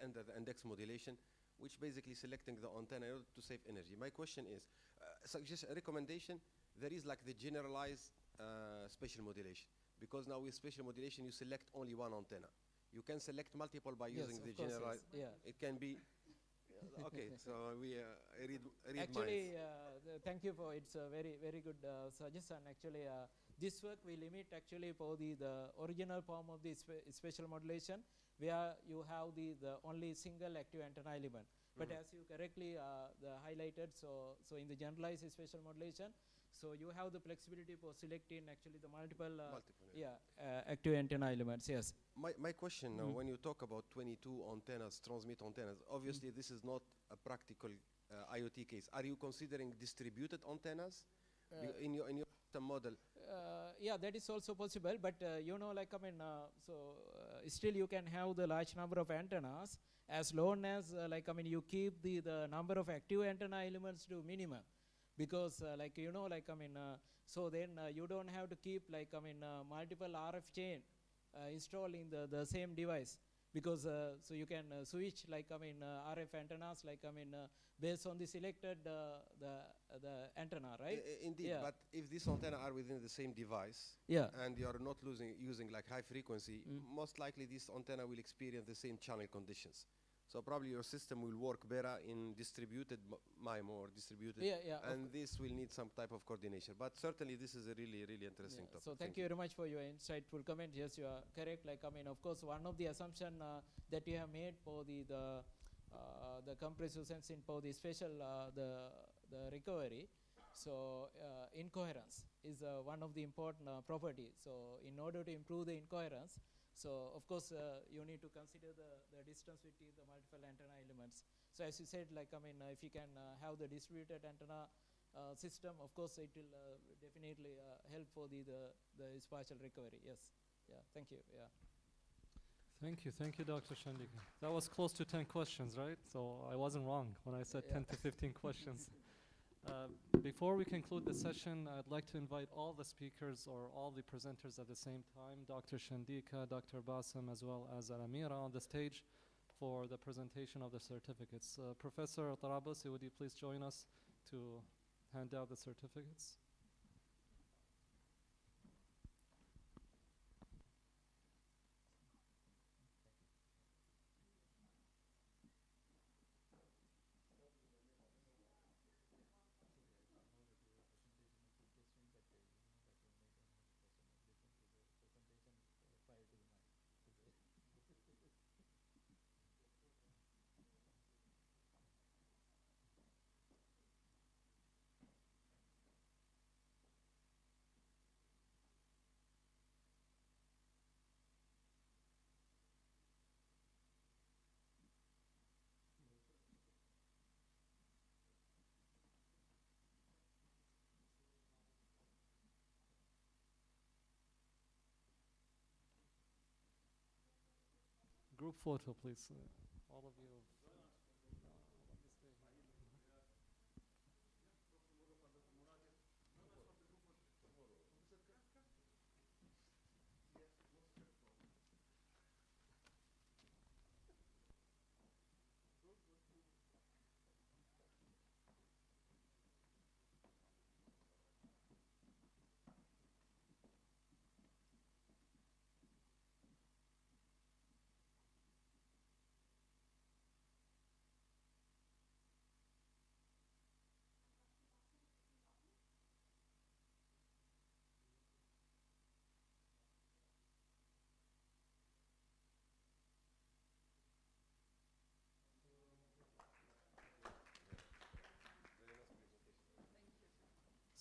[SPEAKER 7] under the index modulation, which basically selecting the antenna in order to save energy. My question is, suggest a recommendation. There is like the generalized spatial modulation, because now with spatial modulation you select only one antenna. You can select multiple by using the generalized.
[SPEAKER 9] Yeah.
[SPEAKER 7] It can be Okay, so I read
[SPEAKER 9] Actually,
[SPEAKER 7] minds.
[SPEAKER 9] thank you for it's a very good suggestion. Actually, this work we limit actually for the original form of the spatial modulation, where you have the only single active antenna element. But as you correctly highlighted, so in the generalized spatial modulation, so you have the flexibility for selecting actually the multiple, active antenna elements. Yes.
[SPEAKER 7] My question now, when you talk about 22 antennas, transmit antennas, obviously this is not a practical IoT case. Are you considering distributed antennas in your system model?
[SPEAKER 9] Yeah, that is also possible, but you know, like still you can have the large number of antennas as long as you keep the number of active antenna elements to minimum, because so then you don't have to keep multiple RF chain installed in the same device, because so you can switch RF antennas based on the selected the antenna, right?
[SPEAKER 7] Indeed,
[SPEAKER 9] Yeah.
[SPEAKER 7] but if these antenna are within the same device,
[SPEAKER 9] Yeah.
[SPEAKER 7] and you are not using like high frequency, most likely this antenna will experience the same channel conditions. So probably your system will work better in distributed MIMO or distributed, and this will need some type of coordination. But certainly this is a really interesting topic.
[SPEAKER 9] So thank you very much for your insightful comment. Yes, you are correct. Of course, one of the assumption that you have made for the compressive sensing for the spatial the recovery. So incoherence is one of the important properties. So in order to improve the incoherence, so of course you need to consider the distance between the multiple antenna elements. So as you said, if you can have the distributed antenna system, of course it will definitely help for the spatial recovery. Yes. Yeah. Thank you. Yeah.
[SPEAKER 1] Thank you, Dr. Shandika. That was close to 10 questions, right? So I wasn't wrong when I said 10 to 15 questions. Before we conclude the session, I'd like to invite all the speakers or all the presenters at the same time, Dr. Shandika, Dr. Bassem, as well as Amira on the stage for the presentation of the certificates. Professor Tarabusi, would you please join us to hand out the certificates? Group photo, please. All of you.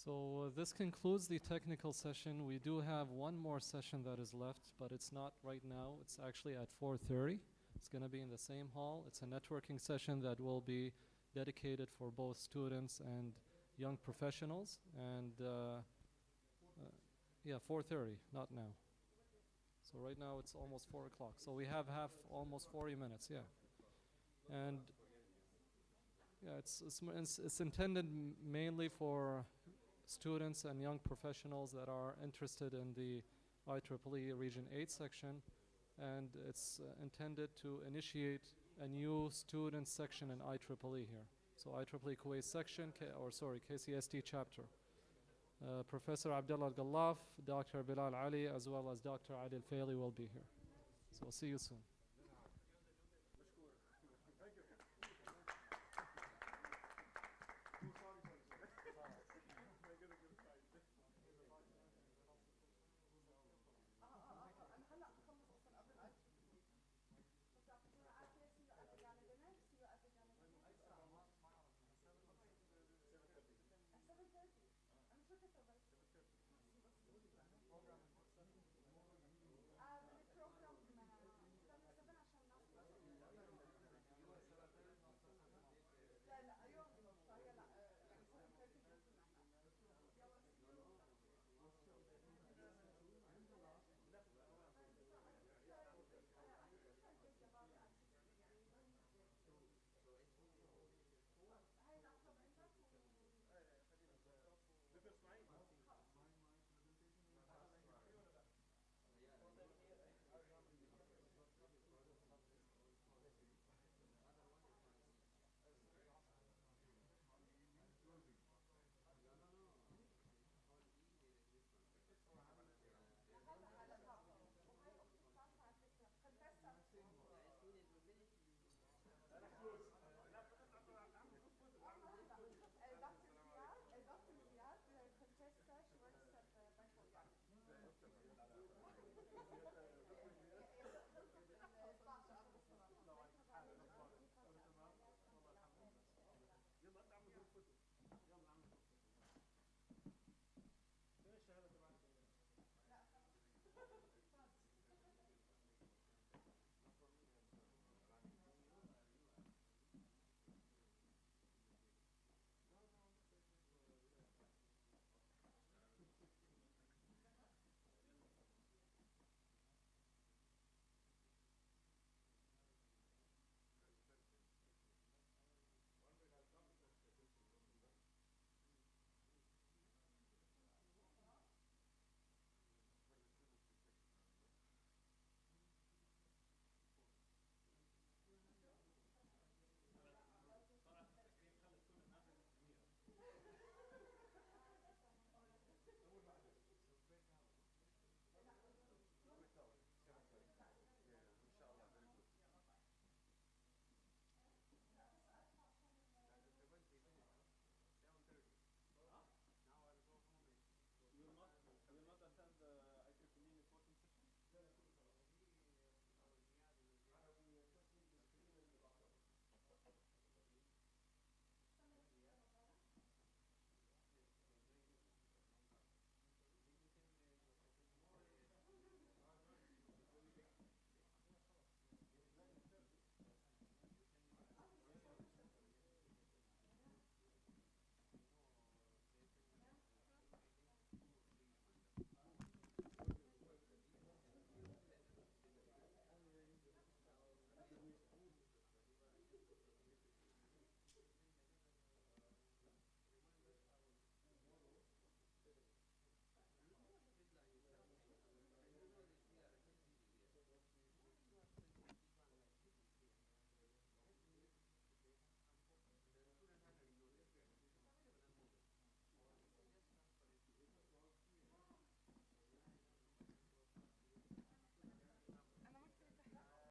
[SPEAKER 1] So this concludes the technical session. We do have one more session that is left, but it's not right now. It's actually at 4:30. It's going to be in the same hall. It's a networking session that will be dedicated for both students and young professionals. And yeah, 4:30, not now. So right now it's almost 4 o'clock. So we have almost 40 minutes, yeah. And yeah, it's intended mainly for students and young professionals that are interested in the IEEE Region 8 section, and it's intended to initiate a new student section in IEEE here. So IEEE Kuwait section, KCST chapter. Professor Abdullah Al-Ghalaf, Dr. Bilal Ali, as well as Dr. Ali Al-Faili will be here. So we'll see you soon.